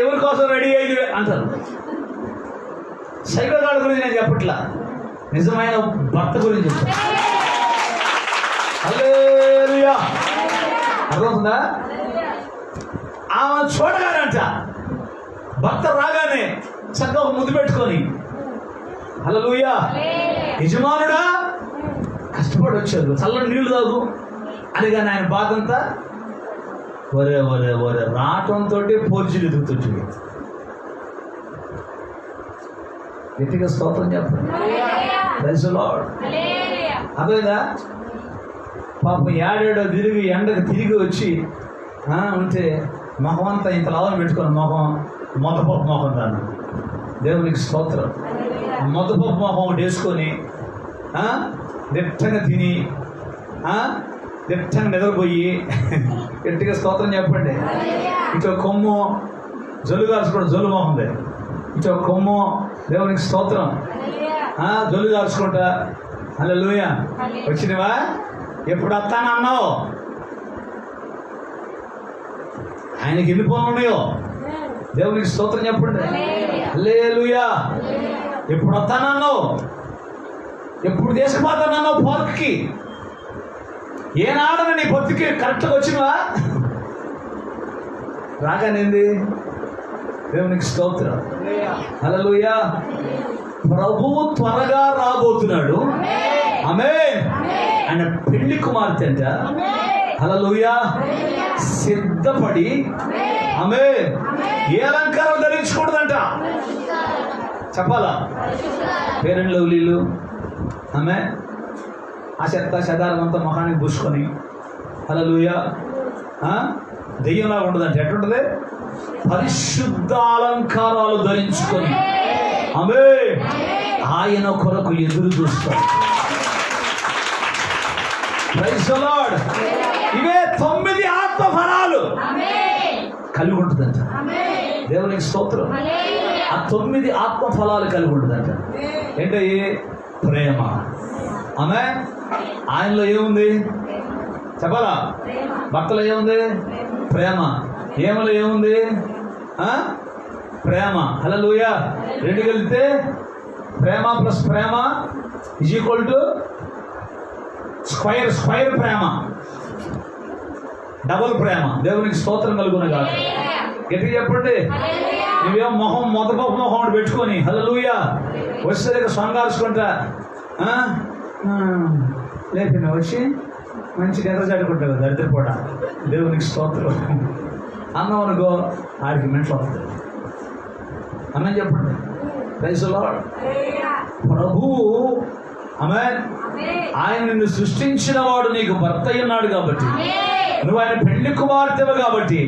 ఎవరి కోసం రెడీ అయ్యి అంటారు. సైకోగాళ్ళ గురించి నేను చెప్పట్లా, నిజమైన భర్త గురించి చెప్తాను. హల్లెలూయా. అర్థమవుతుందా? ఆమె చూడగానంట భర్త రాగానే చక్కగా ముద్దు పెట్టుకొని, హల్లెలూయా, యజమానుడా కష్టపడి వచ్చాడు, చల్లని నీళ్లు తాగు అని. కానీ ఆయన బాధ అంతా ఒరే రావటంతో పోర్చులు ఎదుగుతుంటుంది. గట్టిగా స్తోత్రం చెప్పండి. Praise the lord. అదేదా పాపం ఏడేడో తిరిగి ఎండకు తిరిగి వచ్చి ఉంటే మొహం అంతా ఇంత లాభం పెట్టుకొని మొదపప్పు మొహం దాన్ని. దేవునికి స్తోత్రం. మొదపప్పు మొహం ఒకటి వేసుకొని దిట్టంగా తిని దిట్టంగా నిద్రపోయి, గట్టిగా స్తోత్రం చెప్పండి. ఇటు కొమ్ము జొల్లు కాల్చుకోవడం, జొల్లు మొహంది. ఇటు కొమ్ము, దేవునికి స్తోత్రం, జొల్లు కాల్చుకుంటా. హల్లెలూయా. వచ్చినవా? ఎప్పుడు వస్తానన్నావు? ఆయనకి ఎన్ని పనులు ఉన్నాయో. దేవునికి స్తోత్రం చెప్పండి. హల్లెలూయా. ఎప్పుడు వస్తానన్నావు? ఎప్పుడు తీసుకుపోతానన్నావు పార్క్కి? ఏనాడన నీ పొత్తికి కరెక్ట్గా వచ్చినవా? రాగానేంది? దేవునికి స్తోత్రం. హల్లెలూయా. ప్రభువు త్వరగా రాబోతున్నాడు. ఆమేన్. ఆయన పెళ్లి కుమార్తె అంట. హల్లెలూయా. సిద్ధపడి ఆమేన్. ఏ అలంకారం ధరించకూడదంట చెప్పాలా? పేరెంట్ లవ్లీలు ఆమె ఆ చెత్త చెదారం అంతా ముఖానికి పూసుకొని హల్లెలూయా దెయ్యంలాగా ఉండదంటే ఎట్లుంటది? పరిశుద్ధ అలంకారాలు ధరించుకొని ఆమె ఆయన కొరకు ఎదురు చూస్తాడు. Praise the Lord. ఇవే 9 ఆత్మ ఫలాలు కలిగి ఉంటుందంట. దేవునికి స్తోత్రం. ఆ 9 ఆత్మ ఫలాలు కలిగి ఉంటుందంట. ఏంటి? ప్రేమ. ఆమె ఆయనలో ఏముంది చెప్పాలా? భర్తలో ఏముంది? ప్రేమ. ఏమలో ఏముంది? ప్రేమ. హల్లెలూయా. 2 కలిపితే ప్రేమ ప్లస్ ప్రేమ ఈజ్ ఈక్వల్ టు స్క్వైర్ ప్రేమ, డబుల్ ప్రేమ. దేవునికి స్తోత్రం కలుగును కాక. గట్టిగా చెప్పండి. నువ్వేమో మొదటి మొహం పెట్టుకొని హల్లెలూయా వస్తే సొంగార్చుకుంటా లేపిన వచ్చి మంచిగా ఎదరచాడుకుంటావు దరిద్రపూట. దేవునికి స్తోత్రం. అన్నం అనుకో ఆడికి మెంటలు వస్తుంది. అన్నం చెప్పండి. Praise the Lord. ప్రభువు ఆమేన్. ఆయన నిన్ను సృష్టించిన వాడు నీకు భర్త అయ్యున్నాడు కాబట్టి, నువ్వు ఆయన పెళ్లి కుమార్తెవు కాబట్టి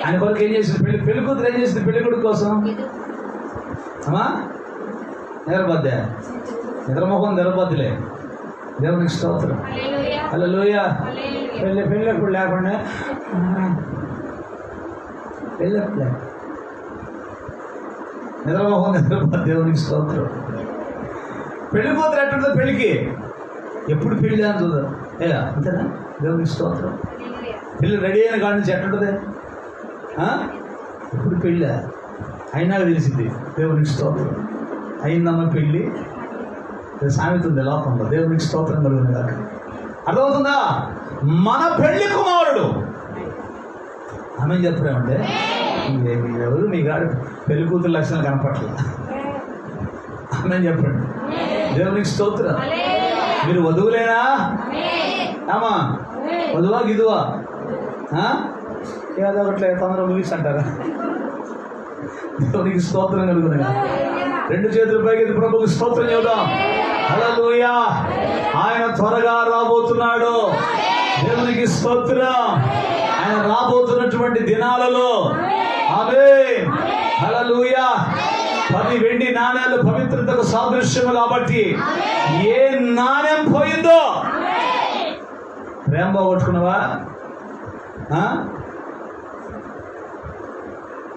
ఆయన కొరకు ఏం చేసింది? పెళ్లి కూతురు ఏం చేసింది? పెళ్లి కొడుకు కోసం అమ్మా నిద్రపోద్దే, నిద్రమోహం నిద్రపోద్దులే. దేవునికి స్తోత్రం. హల్లెలూయా. పెళ్ళప్పుడు లేకుండా పెళ్ళప్పులే నిద్రమోహం నిద్రపోద్ది. దేవునికి స్తోత్రం. పెళ్లి కూతురు ఎట్టుంటుంది? పెళ్ళికి ఎప్పుడు పెళ్ళి అని చూద్దాం లేదా అంతేనా? దేవునికి స్తోత్రం. పెళ్ళి రెడీ అయిన కాడి నుంచి ఎట్టుంటుంది? ఎప్పుడు పెళ్ళా అయినా తెలిసింది. దేవునికి స్తోత్రం. అయిందమ్మ పెళ్ళి సామెత ఉంది లోకంలో. దేవునికి స్తోత్రం కలుగుతుంది కాక. అర్థమవుతుందా? మన పెళ్లి కుమారుడు ఆమె చెప్పామంటే ఎవరు మీ గాడు పెళ్లి కూతురు లక్షణాలు కనపట్ల ఆమె చెప్పండి. దేవునికి స్తోత్రం. మీరు వధువులేనా? ఆమా వధువా గిదువా? ఏదో ఒకట్లే తొందరగా ముగిసి అంటారా? దేవునికి స్తోత్రం కలుగుతుంది. 2 చేతుల పైకి ప్రభువుకి స్తోత్రం చెబుదాం. హల్లెలూయా. ఆయన త్వరగా రాబోతున్నాడు. దేవునికి స్తోత్రం. ఆయన రాబోతున్నటువంటి దినాలలో ఆమేన్. హల్లెలూయా. 10 వెండి నాణ్యాలు పవిత్రతకు సాదృశ్యము కాబట్టి ఏ నాణ్యం పోయిందో ప్రేమ పోగొట్టుకున్నావా?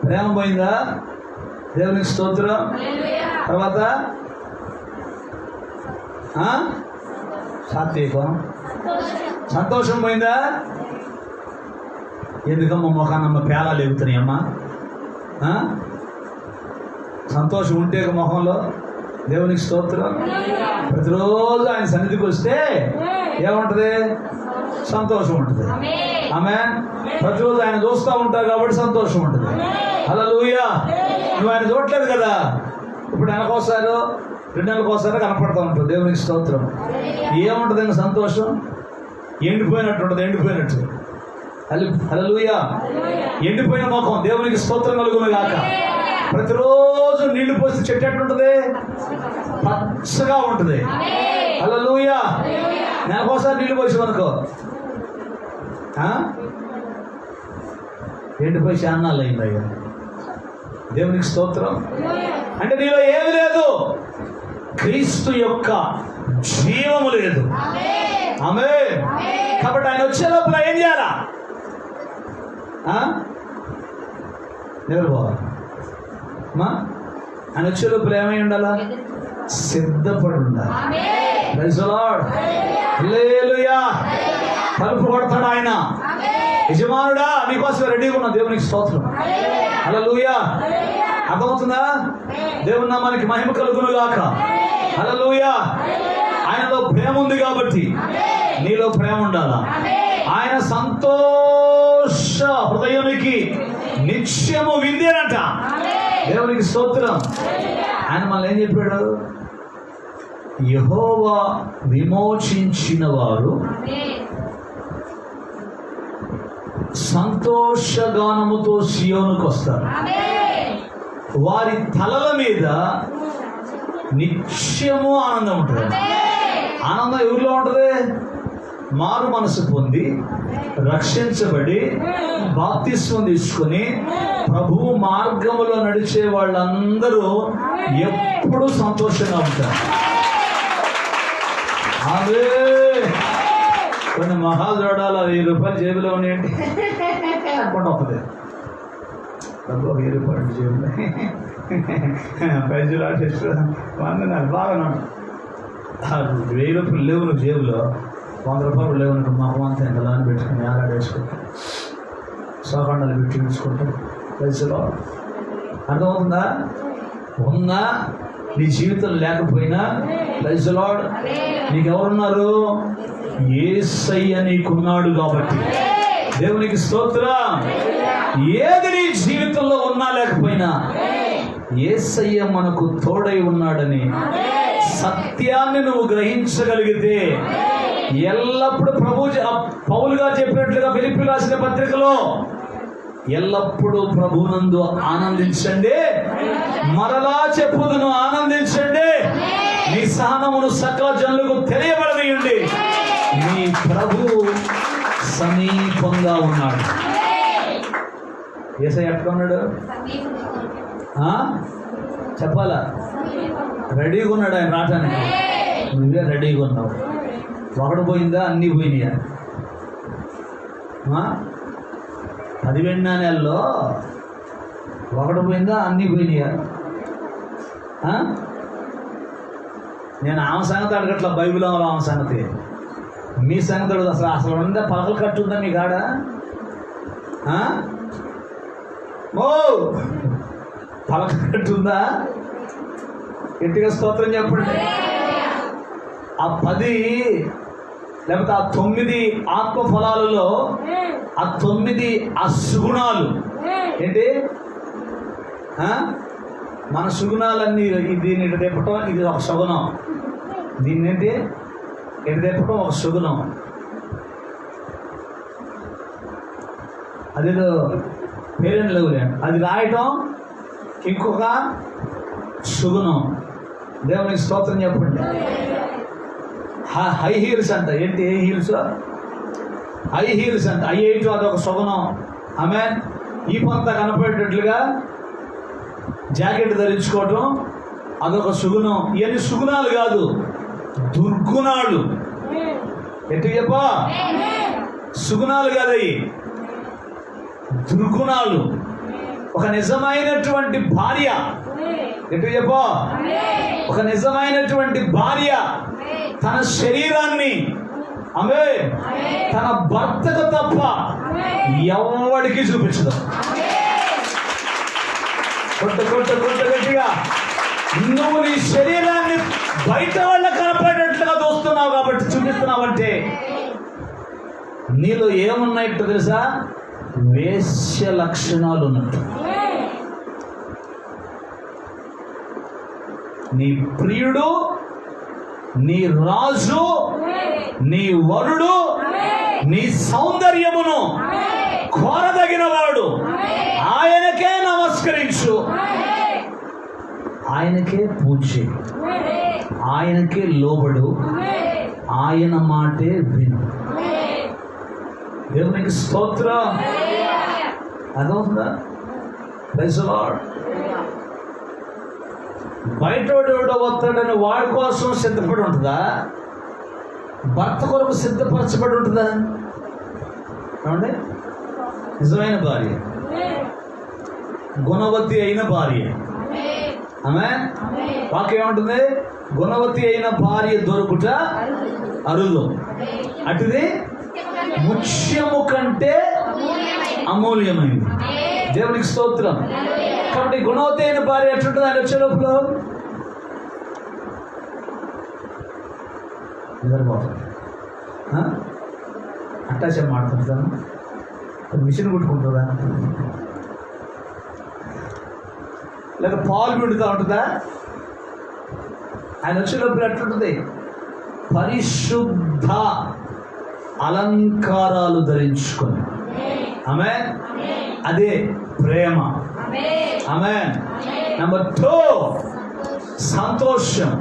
ప్రేమ పోయిందా? దేవునికి స్తోత్రం. తర్వాత సాత్వికం సంతోషం పోయిందా? ఎందుకమ్మా మొఖానమ్మ పేలాలు ఎగుతున్నాయమ్మా? సంతోషం ఉంటే మొహంలో. దేవునికి స్తోత్రం. ప్రతిరోజు ఆయన సన్నిధికి వస్తే ఏముంటుంది? సంతోషం ఉంటుంది. ఆమేన్. ప్రతిరోజు ఆయన చూస్తూ ఉంటారు కాబట్టి సంతోషం ఉంటుంది. హల్లెలూయా. నువ్వు ఆయన చూడలేదు కదా, ఇప్పుడు నెలకోసారో 2 నెలలకోసారో కనపడుతూ ఉంటుంది. దేవునికి స్తోత్రం. ఏముంటుంది ఇంకా సంతోషం? ఎండిపోయినట్టు ఉంటుంది. ఎండిపోయినట్టు. హల్లెలూయా. ఎండిపోయిన ముఖం. దేవునికి స్తోత్రం కలుగును గాక. ప్రతిరోజు నీళ్లు పోసి చెట్టు ఎట్లుంటుంది? పచ్చగా ఉంటుంది. హల్లెలూయా. నెలకోసారి నీళ్లు పోసి అనుకో ఎండిపోయి శాన్నాళ్ళు అయింది. అయ్యా దేవునికి స్తోత్రం. అంటే నీలో ఏమి లేదు? క్రీస్తు యొక్క జీవము లేదు. ఆమేన్. కాబట్టి ఆయన వచ్చే లోపల ఏం చేయాలా? నిలబోవాలి. ఆయన వచ్చే లోపల ఏమై ఉండాలా? సిద్ధపడి ఉండాలి. Praise the lord. హల్లెలూయా. తలుపు కొడతాడు ఆయన. యజమానుడా నీకోసం రెడీగా ఉన్నా. దేవునికి స్తోత్రం. హల్లెలూయా. అర్థమవుతుందా? దేవుని నామానికి మహిమ కలుగును గాక. హల్లెలూయా. ఆయనలో ప్రేమ ఉంది కాబట్టి నీలో ప్రేమ ఉండాలా. ఆయన సంతోష హృదయునికి నిత్యము విందేనంట. దేవునికి స్తోత్రం. ఆయన మళ్ళీ ఏం చెప్పాడు? యెహోవా విమోచించిన వారు సంతోషగానముతో సియోనుకు వస్తారు. వారి తలల మీద నిత్యము ఆనందం ఉంటుంది. ఆనందం ఎవరిలో ఉంటుంది? మారు మనసు పొంది రక్షించబడి బాప్తిస్మం తీసుకొని ప్రభువు మార్గములో నడిచే వాళ్ళందరూ ఎప్పుడూ సంతోషంగా ఉంటారు. అదే కొన్ని మహాలు చూడాలి. 1000 రూపాయలు జేబులో ఉన్నాయండి అనుకుంటా వస్తుంది. డబ్బు 1000 రూపాయలు జేబులో పైసలు నాకు బాగా 1000 రూపాయలు లేవు నువ్వు జేబులో, 100 రూపాయలు లేవు నువ్వు మొహం అంతా ఎంతలా అని పెట్టుకుని ఆడాడేసుకుంటా సోకండాలు పెట్టి ఉంచుకుంటాం. పైసలు అర్థమవుతుందా? ఉన్నా నీ జీవితం లేకపోయినా ప్రైజ్ ది లార్డ్ నీకెవరున్నారు? యేసయ్య నీకున్నాడు కాబట్టి దేవునికి స్తోత్రం. ఏది నీ జీవితంలో ఉన్నా లేకపోయినా యేసయ్య మనకు తోడై ఉన్నాడని సత్యాన్ని నువ్వు గ్రహించగలిగితే ఎల్లప్పుడూ పౌలుగా చెప్పినట్లుగా ఫిలిప్పీ రాసిన పత్రికలో ఎల్లప్పుడూ ప్రభునందు ఆనందించండి, మరలా చెప్పుదును ఆనందించండి, నీ సహనమును సకల జనులకు తెలియబడనీయండి, నీ ప్రభువు సమీపంగా ఉన్నాడు. యేసయ్య ఎక్కడ ఉన్నాడు? చెప్పాలా? రెడీగా ఉన్నాడు ఆయన రావటానికి. నువ్వే రెడీగా ఉన్నావు. ఒకడు పోయిందా? అన్నీ పోయినాయా? 10 నాణేల్లో ఒకడు పోయిందా? అన్నీ పోయినాయా? నేను ఆమె సంగతి అడగట్లా, బైబిల్ ఆమె సంగతి. మీ సంగతి అడుగు. అసలు ఉందా? పలకలు కట్టుందా మీ కాడ? పలక కట్టుందా? గట్టిగా స్తోత్రం చెప్పండి. ఆ 10 లేకపోతే ఆ 9 ఆత్మ ఫలాలలో ఆ 9 సుగుణాలు ఏంటి? మన సుగుణాలన్నీ దీన్ని ఇటు తెప్పటం, ఇది ఒక సుగుణం. దీన్ని ఏంటి? ఇటు తెప్పటం ఒక సుగుణం. అదేదో పేరెంట్ లేవులే, అది రాయటం ఇంకొక సుగుణం. దేవునికి స్తోత్రం చెప్పండి. హై హీల్స్ అంట. ఏంటి ఏ హీల్స్? హై హీల్స్ అంట. అయ్యేటు అదొక సుగుణం. ఆమె ఈ పంత కనపడేటట్లుగా జాకెట్ ధరించుకోవటం అదొక సుగుణం. ఇవన్నీ సుగుణాలు కాదు, దుర్గుణాలు. ఎట్టు చెప్పా? సుగుణాలు కాదయ్యి, దుర్గుణాలు. ఒక నిజమైనటువంటి భార్య, ఎట్టు చెప్పా? ఒక నిజమైనటువంటి భార్య తన శరీరాన్ని ఆమె తన భర్తకు తప్ప ఎవరికి చూపించదు. కొట్ట గట్టిగా. నువ్వు నీ శరీరాన్ని బయట వాళ్ళకి కనపడేట్లుగా చూస్తున్నావు కాబట్టి, చూపిస్తున్నావంటే నీలో ఏమున్నట్టు తెలుసా? వేశ్య లక్షణాలు ఉన్నట్టు. నీ ప్రియుడు, నీ రాజు, నీ వరుడు, నీ సౌందర్యమును కోరదగిన వాడు, ఆయనకే నమస్కరించు, ఆయనకే పూజ, ఆయనకే లోబడు, ఆయన మాటే విను. దేవునికి స్తోత్రం. అదవుతుందా? Praise the lord. బయటోడెవడో వస్తాడని వాడి కోసం సిద్ధపడి ఉంటుందా? భర్త కొరకు సిద్ధపరచబడి ఉంటుందా? ఏమండి? నిజమైన భార్య, గుణవతి అయిన భార్య. ఆమె వాక్యం ఏమంటుంది? గుణవతి అయిన భార్య దొరుకుట అరుదు, అటుది ముఖ్యము కంటే అమూల్యమైంది. దేవునికి స్తోత్రం. కాబట్టి గుణవతి అయిన భార్య ఎట్లుంటుంది? ఆయన వచ్చే లోపల నిద్రపోతుంది. అట్టాచే మాడుతుంటాను, మిషన్ కుట్టుకుంటుందా, లేక పాలు పిండుతూ ఉంటుందా? ఆయన వచ్చేటప్పుడు ఎట్లుంటుంది? పరిశుద్ధ అలంకారాలు ధరించుకొని. ఆమేన్. అదే ప్రేమ. ఆమేన్. నెంబర్ 2 సంతోషం.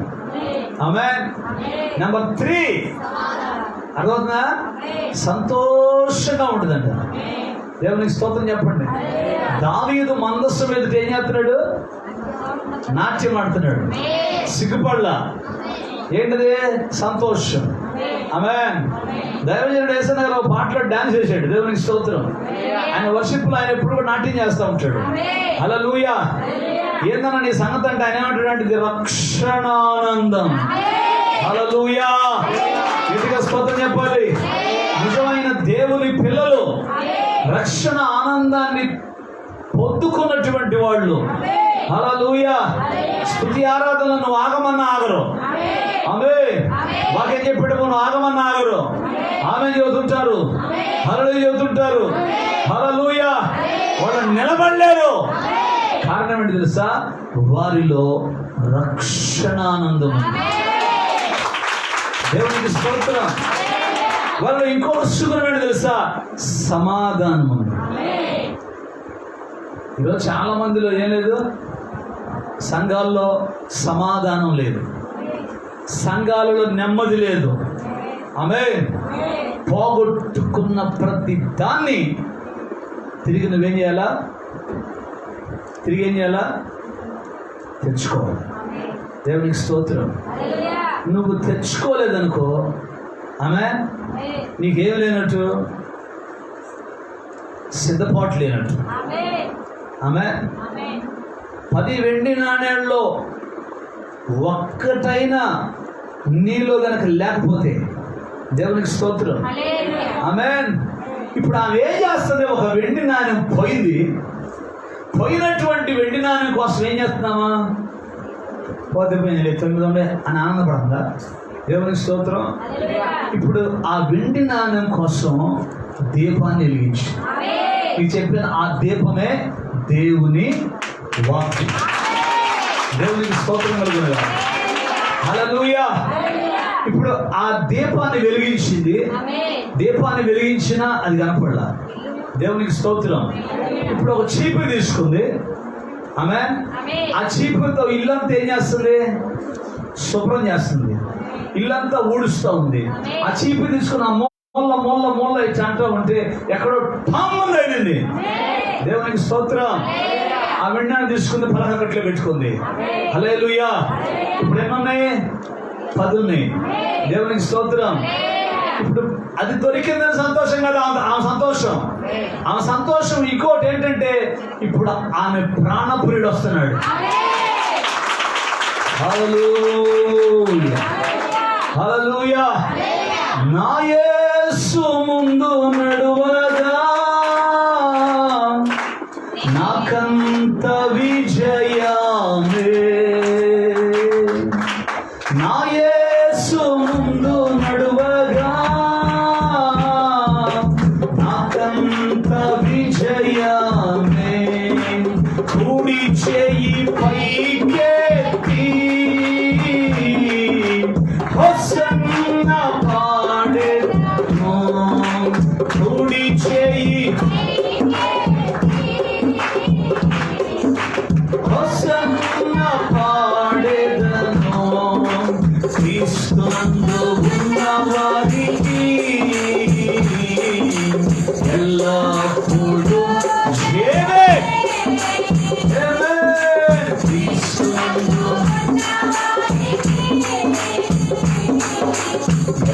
ఆమేన్. నెంబర్ 3 అర్థమవుతుందా? సంతోషంగా ఉంటుందంట. దేవునికి స్తోత్రం చెప్పండి. దావీదు మందస్సు మీద ఏం చేస్తున్నాడు? నాట్యం ఆడుతున్నాడు. సిగ్గుపడలా. ఏంటిది? సంతోషం. ఆమేన్. దైవజనుడు యేసన్న గారు పాటలో డాన్స్ చేశాడు. దేవునికి స్తోత్రం. ఆయన వర్షిప్లో ఆయన ఎప్పుడు కూడా నాట్యం చేస్తూ ఉంటాడు. హల్లెలూయా. ఏందన్నా నీ సంగతి అంటే ఆయన ఏమంటాడు అంటే, ఇది రక్షణానందం. హల్లెలూయా. గట్టిగా స్తోత్రం చెప్పాలి. నిజమైన దేవుని పిల్లలు రక్షణ ఆనందాన్ని పొందుకున్నటువంటి వాళ్ళు. హల్లెలూయా. స్తుతి ఆరాధనలు నువ్వు ఆగమన్నా ఆగరు. ఆమేన్. వాక్యం చెప్పేటప్పుడు నువ్వు ఆగమన్నా ఆగరు. ఆమేన్ చెబుతుంటారు, హల్లెలూయా చెబుతుంటారు. హల్లెలూయా. వాళ్ళు నిలబడలేరు. కారణం ఏంటి తెలుసా? వారిలో రక్షణానందం ఉంది. దేవునికి స్తోత్రం. వాళ్ళు ఇంకొక సుఖం ఏంటి తెలుసా? సమాధానం ఉంది. ఈరోజు చాలా మందిలో ఏం లేదు, సంఘాల్లో సమాధానం లేదు, సంఘాలలో నెమ్మది లేదు. ఆమేన్. పోగొట్టుకున్న ప్రతి దాన్ని తిరిగి నువ్వేం చేయాలా? తిరిగి ఏం చేయాలా? తెచ్చుకోవాలి. దేవునికి స్తోత్రం. నువ్వు తెచ్చుకోలేదనుకో, ఆమేన్, నీకేం లేనట్టు, సిద్ధపాటు లేనట్టు. ఆమేన్. 10 వెండి నాణేల్లో ఒక్కటైనా నీలో గనక లేకపోతే, దేవునికి స్తోత్రం. ఆమేన్. ఇప్పుడు ఆమె ఏం చేస్తుంది? ఒక వెండి నాణ్యం పోయింది. పోయినటువంటి వెండి నాణ్యం కోసం ఏం చేస్తున్నామా? పోతే పోయింది 9 అని ఆనందపడుతుందా? దేవునికి స్తోత్రం. ఇప్పుడు ఆ వెండి నాణ్యం కోసం దీపాన్ని వెలిగించు. నీకు చెప్పిన ఆ దీపమే దేవుని వాక్యం. దేవునికి స్తోత్రం కలుగునుగా. హల్లెలూయా. ఇప్పుడు ఆ దీపాన్ని వెలిగించింది. దీపాన్ని వెలిగించినా అది కనపడలా. దేవునికి స్తోత్రం. ఇప్పుడు ఒక చీపురు తీసుకుంది. ఆమేన్. ఆ చీపురుతో ఇల్లంతా ఏం చేస్తుంది? శుభ్రం చేస్తుంది. ఇల్లంతా ఊడుస్తూ ఉంది. ఆ చీపురు తీసుకుని ఆ మూల మూల మూల ఇచ్చి అంటూ ఉంటే ఎక్కడో ఠామ్ అయింది. దేవునికి స్తోత్రం. ఆ వెండిని తీసుకుంది, పలకట్లో పెట్టుకుంది. హల్లెలూయా. ఇప్పుడు ఏమన్నాయి? 10 ఉన్నాయి. దేవునికి స్తోత్రం. ఇప్పుడు అది దొరికిందని సంతోషం కదా ఆమె సంతోషం. ఆమె సంతోషం ఇంకోటి ఏంటంటే, ఇప్పుడు ఆమె ప్రాణప్రియుడు వస్తున్నాడు. హల్లెలూయా. హల్లెలూయా. నా యేసు ముందు నడువగా నాకంత విజయమే. నా యేసు ముందు నడువగా నాకంత విజయమే. కుడి చేయి పైకెత్తి హోసన్న పాడెదను. కుడి చేయి హోసన్న పాడెదను. క్రీస్తునందు ఉన్నవారికి ఎల్లప్పుడూ జయమే. క్రీస్తునందు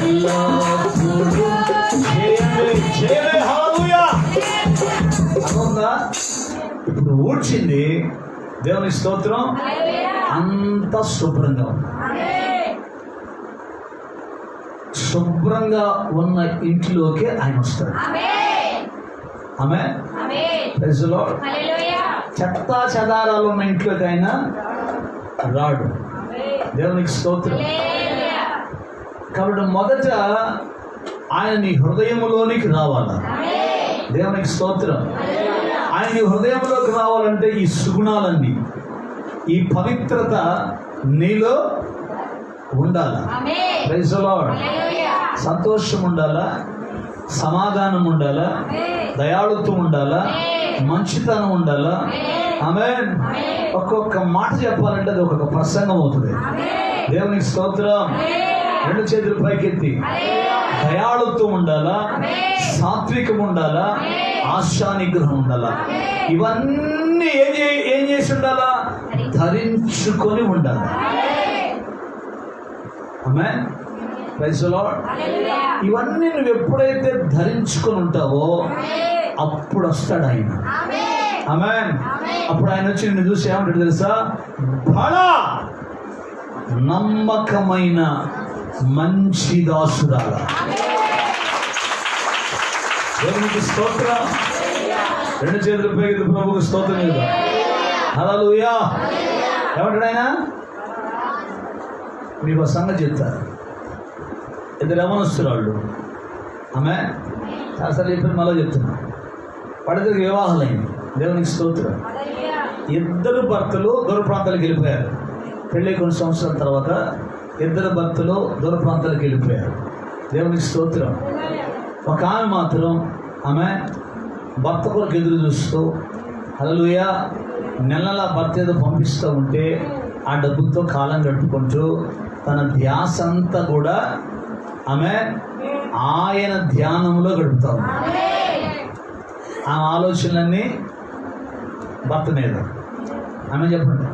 ఎల్లప్పుడూ జయమే. జయమే. హల్లెలూయా. అవునా? ఇప్పుడు ఊడ్చింది. దేవుని స్తోత్రం. అంత శుభ్రంగా ఉంది. శుభ్రంగా ఉన్న ఇంట్లోకి ఆయన వస్తాడు. ఆమేన్. Praise the lord. చెత్తా చెదారాలు ఉన్న ఇంట్లోకి ఆయన రాడు. దేవునికి స్తోత్రం. కాబట్టి మొదట ఆయన నీ హృదయంలోనికి రావాలా. దేవునికి స్తోత్రం. ఆయన నీ హృదయంలోకి రావాలంటే ఈ సుగుణాలన్నీ, ఈ పవిత్రత నీలో ఉండాలా. Praise the Lord. సంతోషం ఉండాలా, సమాధానం ఉండాలా, దయాళుత్వం ఉండాలా, మంచితనం ఉండాలా. ఆమేన్. ఒక్కొక్క మాట చెప్పాలంటే అది ఒక్కొక్క ప్రసంగం అవుతుంది. దేవునికి స్తోత్రం. రెండు చేతులు పైకెత్తి. దయాళుత్వం ఉండాలా, సాత్వికం ఉండాలా, ఆశా నిగ్రహం ఉండాలా. ఇవన్నీ ఏం చేసి ఉండాలా? ధరించుకొని ఉండాలి. ఆమేన్. Praise the lord. ఇవన్నీ నువ్వు ఎప్పుడైతే ధరించుకొని ఉంటావో అప్పుడు వస్తాడు ఆయన. ఆమేన్. అప్పుడు ఆయన వచ్చి నిన్ను చూసి ఏమంటాడు తెలుసా? బలా నమ్మకమైన మంచి దాసురాలా. దేవునికి స్తోత్రం. రెండు చేతులు పైకి ప్రభువుకు స్తోత్రం. హల్లెలూయా. ఏమంటాడు ఆయన? మీకు ఒక సంగతి చెప్తారు. ఇద్దరు యవనస్తురాళ్ళు. ఆమె చాలాసార్లు చెప్పారు, మళ్ళీ చెప్తున్నా. వాడిద్దరికి వివాహాలైంది. దేవునికి స్తోత్రం. ఇద్దరు భర్తలు దూర ప్రాంతాలకు వెళ్ళిపోయారు. పెళ్ళి కొన్ని సంవత్సరాల తర్వాత ఇద్దరు భర్తలు దూర ప్రాంతాలకు వెళ్ళిపోయారు. దేవునికి స్తోత్రం. ఒక ఆమె మాత్రం ఆమె భర్త కొరకు ఎదురు చూస్తూ, హల్లెలూయా, నెలల భర్త ఏదో పంపిస్తూ ఉంటే ఆ డబ్బుతో కాలం గడుపుకుంటూ తన ధ్యాస అంతా కూడా ఆమె ఆయన ధ్యానంలో గడుపుతాం. ఆమె ఆలోచనలన్నీ భర్త మీద. ఆమె చెప్పండి.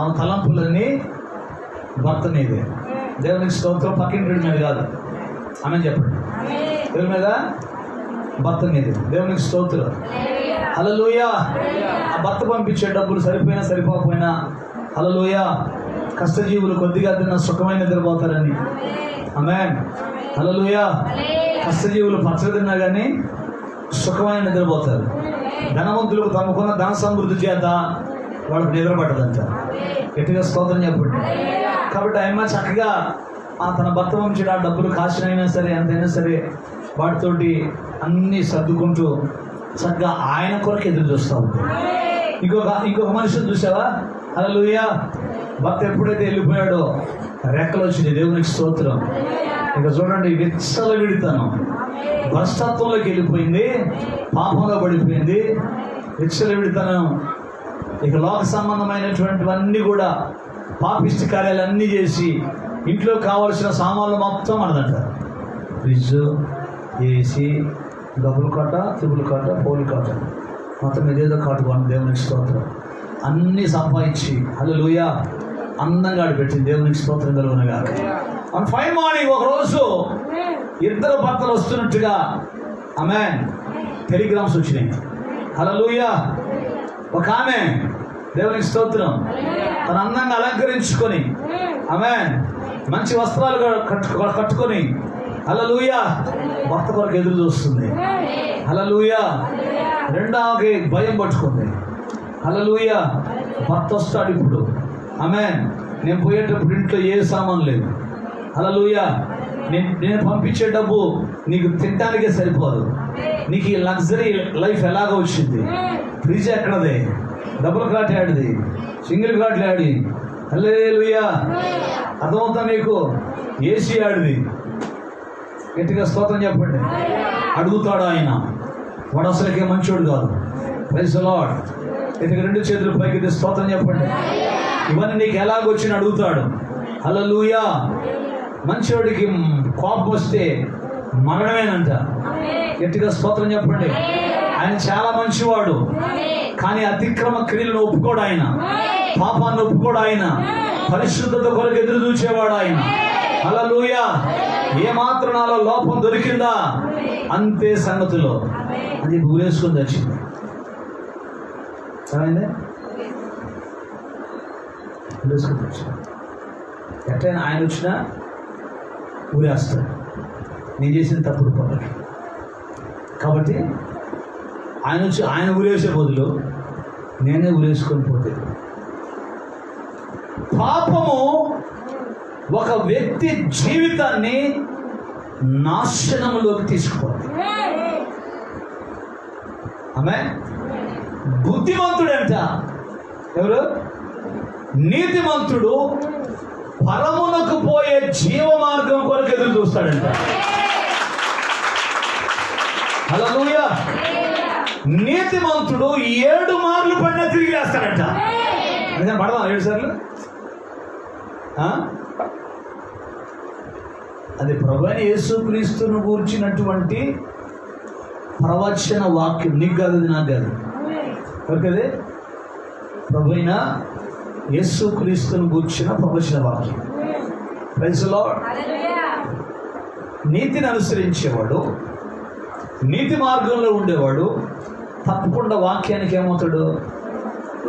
ఆమె తలంపులన్నీ భర్త మీదే. దేవునికి స్తోత్రం. పక్కింటి మీద కాదు. ఆమె చెప్పండి. దేవుని మీద, భర్త మీద. దేవునికి స్తోత్రం. హల్లెలూయా. ఆ భర్త పంపించే డబ్బులు సరిపోయినా సరిపోకపోయినా, హల్లెలూయా, కష్టజీవులు కొద్దిగా తిన్న సుఖమైన నిద్రపోతారని. ఆమేన్. హల్లెలూయా. కష్టజీవులు పచ్చడి తిన్నా కానీ సుఖమైన నిద్రపోతారు. ధనవంతులకు తమకున్న ధన సమృద్ధి చేత వాళ్ళకి నిద్ర పట్టదంట. గట్టిగా స్తోత్రం చెప్పండి. కాబట్టి ఆయన చక్కగా తన భర్త పంపించిన ఆ డబ్బులు కాసినైనా సరే, ఎంతైనా సరే వాటితోటి అన్నీ సర్దుకుంటూ చక్కగా ఆయన కొరకు ఎదురు చూస్తూ ఉంటాడు. ఇంకొక మనిషిని చూసావా? హల్లెలూయా. భర్త ఎప్పుడైతే వెళ్ళిపోయాడో రెక్కలు వచ్చింది. దేవునికి స్తోత్రం. ఇక చూడండి, విచ్చల విడితనం భ్రష్టత్వంలోకి వెళ్ళిపోయింది, పాపంలో పడిపోయింది. విచ్చల విడితనం. ఇక లోక సంబంధమైనటువంటివన్నీ కూడా పాపిష్టి కార్యాలన్నీ చేసి ఇంట్లో కావాల్సిన సామాన్లు మొత్తం మనదంట. ఫ్రిడ్జ్, ఏసీ, డబుల్ కాట, త్రిబుల్ కాట, పోలి కాట, మొత్తం ఏదేదో కాటుకోండి. దేవునికి స్తోత్రం. అన్నీ సంపాదించి హల్లెలూయా అందంగా పెట్టింది. దేవునికి స్తోత్రం కలుగునగా. ఫైన్ మార్నింగ్ ఒకరోజు ఇద్దరు భర్తలు వస్తున్నట్టుగా ఆమేన్ టెలిగ్రామ్స్ వచ్చినాయి. హల్లెలూయా. ఒక ఆమె దేవునికి స్తోత్రం తన అందంగా అలంకరించుకొని ఆమేన్ మంచి వస్త్రాలు కట్టుకొని హల్లెలూయా భర్త కొరకు ఎదురు చూస్తుంది. హల్లెలూయా. రెండవకి భయం పట్టుకుంది. హల్లెలూయా. భర్త వస్తాడు ఇప్పుడు. ఆమేన్. నేను పోయేటప్పుడు ఇంట్లో ఏ సామాన్ లేదు. హల్లెలూయా. నేను పంపించే డబ్బు నీకు తినడానికే సరిపోదు. నీకు ఈ లగ్జరీ లైఫ్ ఎలాగో వచ్చింది? ఫ్రిడ్జ్ ఎక్కడది? డబుల్ కాట్ ఆడిది, సింగిల్ కాట్లు ఆడి. హల్లెలూయా. అర్థమవుతా నీకు? ఏసీ ఆడిది. గట్టిగా స్తోత్రం చెప్పండి. అడుగుతాడు ఆయన. వాడు అసలుకే మంచోడు కాదు. Praise the Lord. ఇక రెండు చేతులు పైకి స్తోత్రం చెప్పండి. ఇవన్నీ నీకు ఎలాగొచ్చిన అడుగుతాడు. హల్లెలూయా. మంచివాడికి కోపం వస్తే మరణమేనంట. గట్టిగా స్తోత్రం చెప్పండి. ఆయన చాలా మంచివాడు, కానీ అతిక్రమ క్రియలను ఒప్పుకోడు ఆయన, పాపాన్ని ఒప్పుకోడు ఆయన, పరిశుద్ధత కొరకు ఎదురు చూచేవాడు ఆయన. హల్లెలూయా. ఏమాత్రం నాలో లోపం దొరికిందా అంతే సంగతిలో అది ఊరేసుకొని వచ్చింది. సరైందే ఊరేసుకొని వచ్చింది. ఎట్లయినా ఆయన వచ్చినా ఊరేస్తాడు నేను చేసిన తప్పుడు పనులు. కాబట్టి ఆయన వచ్చి ఆయన ఊరేసే బదులు నేనే ఊరేసుకొని పోతే. పాపము ఒక వ్యక్తి జీవితాన్ని నాశనములోకి తీసుకుపోతుంది. ఆమె బుద్ధిమంతుడంట. ఎవరు? నీతిమంతుడు పరమునకు పోయే జీవ మార్గం కొరకు ఎదురు చూస్తాడంట. హల్లెలూయా. నీతిమంతుడు 7 మార్లు పడినా తిరిగి వేస్తాడంట. నిజం పడదాం 7 సార్లు. అది ప్రభువైన యేసుక్రీస్తును గూర్చినటువంటి ప్రవచన వాక్యం. నీకు కాదు, అది నాకు కాదు. ఓకేదే, ప్రభువైన యేసుక్రీస్తును గూర్చిన ప్రవచన వాక్యం. Praise the lord. నీతిని అనుసరించేవాడు, నీతి మార్గంలో ఉండేవాడు తప్పకుండా వాక్యానికి ఏమవుతాడు?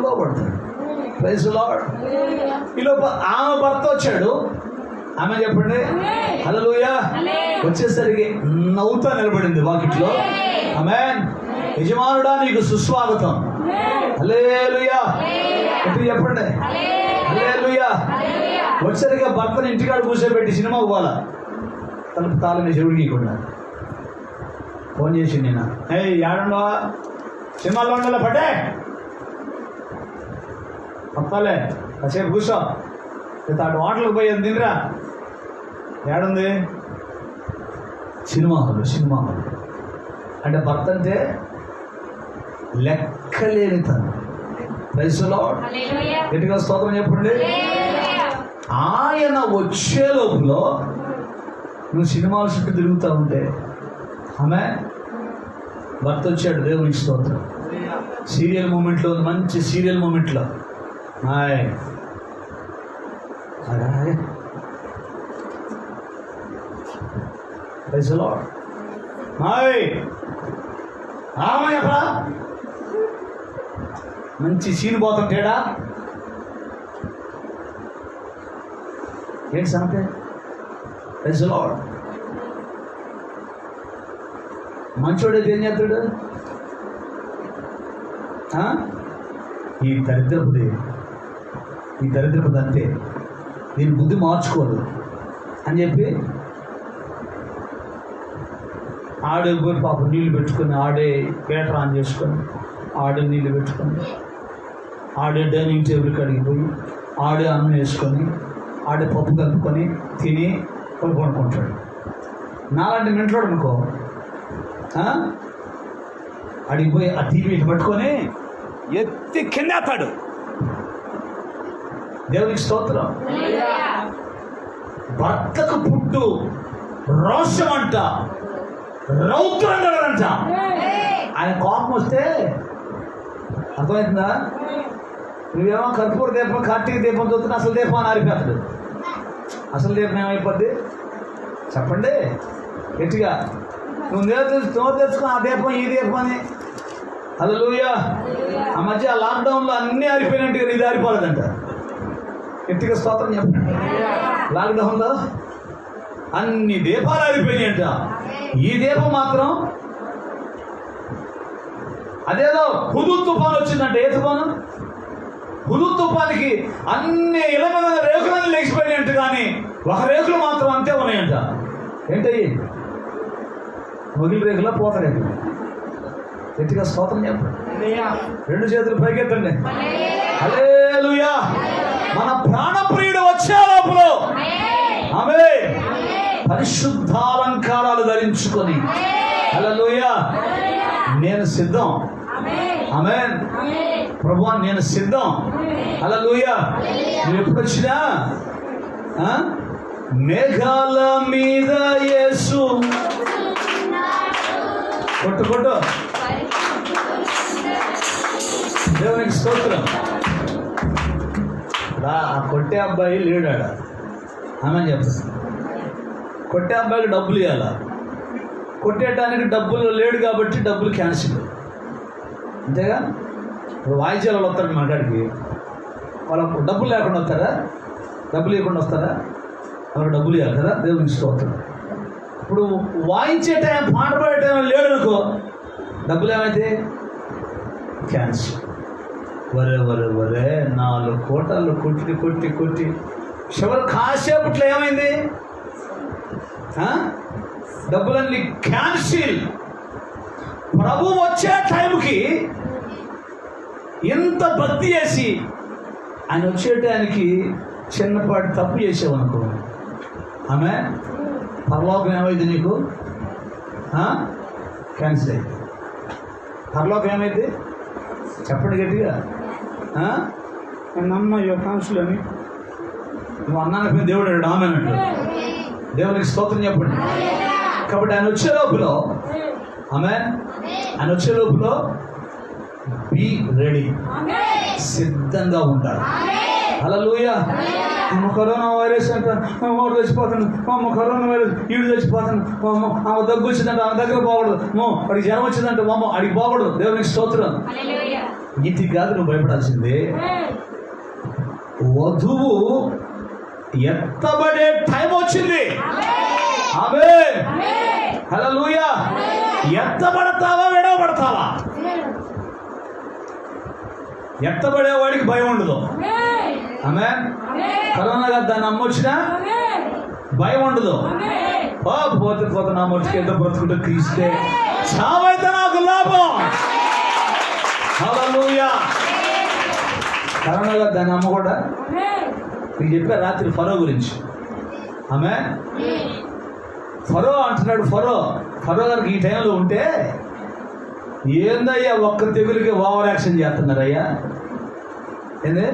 లోబడతాడు. Praise the lord. ఈలోపు ఆమె భర్త వచ్చాడు. ఆమె చెప్పండి హల్లెలూయా. వచ్చేసరికి నవ్వుతా నిలబడింది వాకిట్లో. ఆమేన్. యజమానుడా నీకు సుస్వాగతం. హల్లెలూయా. ఎప్పుడు చెప్పండి హల్లెలూయా. వచ్చేసరికి భర్తను ఇంటికాడ కూర్చోబెట్టి సినిమా పోవాలా, తలుపు తాళని చెవిడికుండా ఫోన్ చేసి నేను ఏడండో సినిమాలో ఉండాల పట్టే పప్పాలే కాసేపు కూర్చో, అటు హోటల్కి పోయేది తినరా. ఏడుంది? Cinema hall. సినిమా హాల్ అంటే భర్త అంటే లెక్కలేని తను. Praise the Lord. గట్టిగా స్తోత్రం చెప్పండి. ఆయన వచ్చే లోపల నువ్వు సినిమాల చుట్టూ తిరుగుతూ ఉంటే ఆమె భర్త వచ్చాడు. దేవునికి స్తోత్రం. సీరియల్ మూమెంట్లో, మంచి సీరియల్ మూమెంట్లో ప్రైజ్ ది లార్డ్. మంచి సీన్ పోతుంటాడా? ఏంటి సంగతి? Praise the lord. మంచోడైతే ఏం చేస్తాడు? ఈ దరిద్రపుది అంతే, దీని బుద్ధి మార్చుకోదు అని చెప్పి ఆడే పోయి పాపం నీళ్ళు పెట్టుకొని, ఆడే పేటర్ ఆన్ చేసుకొని, ఆడే నీళ్ళు పెట్టుకొని, ఆడే డైనింగ్ టేబుల్ కాడికి పోయి, ఆడే అన్నం వేసుకొని, ఆడే పప్పు కలుపుకొని తిని కొనుక్కుంటాడు. నాలాంటి మెంటోడు అనుకో, అడిగి పోయి ఆ టీవీ పట్టుకొని ఎత్తి కిందేస్తాడు. దేవునికి స్తోత్రం. భర్తకు పుట్టు రోషం అంట, రౌద్రంగా అంట. ఆయన కోపం వస్తే అర్థమవుతుందా? నువ్వేమో కర్పూర దీపం, కార్తీక దీపం చూస్తున్నా, అసలు దీపం అని ఆరిపోతాడు. అసలు దీపం ఏమైపోద్ది చెప్పండి గట్టిగా. నువ్వు నోరు తెచ్చుకో, ఆ దీపం ఈ దీపం అని. హల్లెలూయా. ఆ మధ్య ఆ లాక్డౌన్లో అన్నీ ఆరిపోయినట్టుగా ఇది ఆరిపోలేదంట. గట్టిగా స్తోత్రం చెప్పండి. లాక్డౌన్లో అన్ని దీపాలు ఆరిపోయినాయంట. ఈ దీపం మాత్రం అదేదో హుదూ తుఫాను వచ్చిందంట. ఏ తుఫాను? హుదూ తుఫానికి అన్ని ఇళ్ళ మీద రేకులన్నీ లేచిపోయినాయంట, కానీ ఒక రేకులు మాత్రం అంతే ఉన్నాయంట. ఏంటయ్యి? మొగిలి రేకులా, పోత రేకులు? గట్టిగా స్తోత్రం చెప్పండి. 2 చేతులు పైకెత్తండి. హల్లెలూయా. మన ప్రాణప్రియుడు వచ్చే లోపల ఆమె పరిశుద్ధాలంకారాలు ధరించుకొని హల్లెలూయా నేను సిద్ధం. ఆమేన్. ప్రభువా నేను సిద్ధం. హల్లెలూయా. నువ్వు ఎప్పుడు వచ్చినా మేఘాల మీద యేసు కొట్టు. దేవునికి స్తోత్రం. ఆ కొట్టే అబ్బాయి లేడాడ. ఆమె చెప్తాను, కొట్టే అబ్బాయికి డబ్బులు ఇవ్వాలా, కొట్టేయటానికి డబ్బులు లేడు కాబట్టి డబ్బులు క్యాన్సిల్. అంతేగా? ఇప్పుడు వాయిద్యాల వాళ్ళు వస్తారు మా కాడికి, వాళ్ళకు డబ్బులు లేకుండా వస్తారా? డబ్బులు ఇవ్వకుండా వస్తారా? వాళ్ళకి డబ్బులు ఇవ్వాలి కదా. దేవునికి స్తోత్రం. ఇప్పుడు వాయించే టైం, పాట పాడే టైం లేడు అనుకో, డబ్బులు ఏమైతే క్యాన్సిల్. వరే 4 కోటలు కొట్టి చివరి కాసేపట్లో ఏమైంది? డబ్బులన్నీ క్యాన్సిల్. ప్రభు వచ్చే టైంకి ఎంత భక్తి చేసి ఆయన వచ్చే టైంకి చిన్నపాటి తప్పు చేసావనుకో, ఆమె పరలోకం ఏమైంది నీకు? క్యాన్సిల్ అయింది. పరలోకం ఏమైంది? చెప్పండి గట్టిగా. నమ్మ క్యాన్సిల్ అని నువ్వు అన్నాను, దేవుడు అన్నట్టు. దేవునికి స్తోత్రం చెప్పండి. కాబట్టి ఆయన వచ్చే లోపల ఆయన వచ్చే లోపల బీ రెడీ, సిద్ధంగా ఉంటారు. హల్లెలూయా. కరోనా వైరస్ అంట, వాడు చచ్చిపోతాను, కరోనా వైరస్ ఈడు చచ్చిపోతాను, ఆమె దగ్గు వచ్చిందంట, ఆమె దగ్గర పోకూడదు, వాడికి జ్వరం వచ్చిందంట, అడిగి పోకూడదు. దేవునికి స్తోత్రం. ఇంటికి కాదు నువ్వు భయపడాల్సిందే. వధువు ఎత్తబడే టైం వచ్చింది. ఆమేన్. హల్లెలూయా. ఎత్తబడతావా విడవబడతావా? ఎత్తబడేవాడికి భయం ఉండదు. ఆమేన్. కరోనా కదా దాన్ని అమ్మొచ్చినా భయం ఉండదు. పోతే పోతే నా మర్చికి ఎంత బ్రతుకుంటే తీస్తే చావైతే నాకు లాభం. హల్లెలూయా. కరోనా కదా దాన్ని అమ్మ కూడా నీకు చెప్పా రాత్రి ఫరో గురించి. ఆమేన్. ఫరో అంటున్నాడు, ఫరో గారికి ఈ టైంలో ఉంటే ఏందయ్యా ఒక్క తెగులకి ఓవర్ యాక్షన్ చేస్తున్నారయ్యా? ఏంది?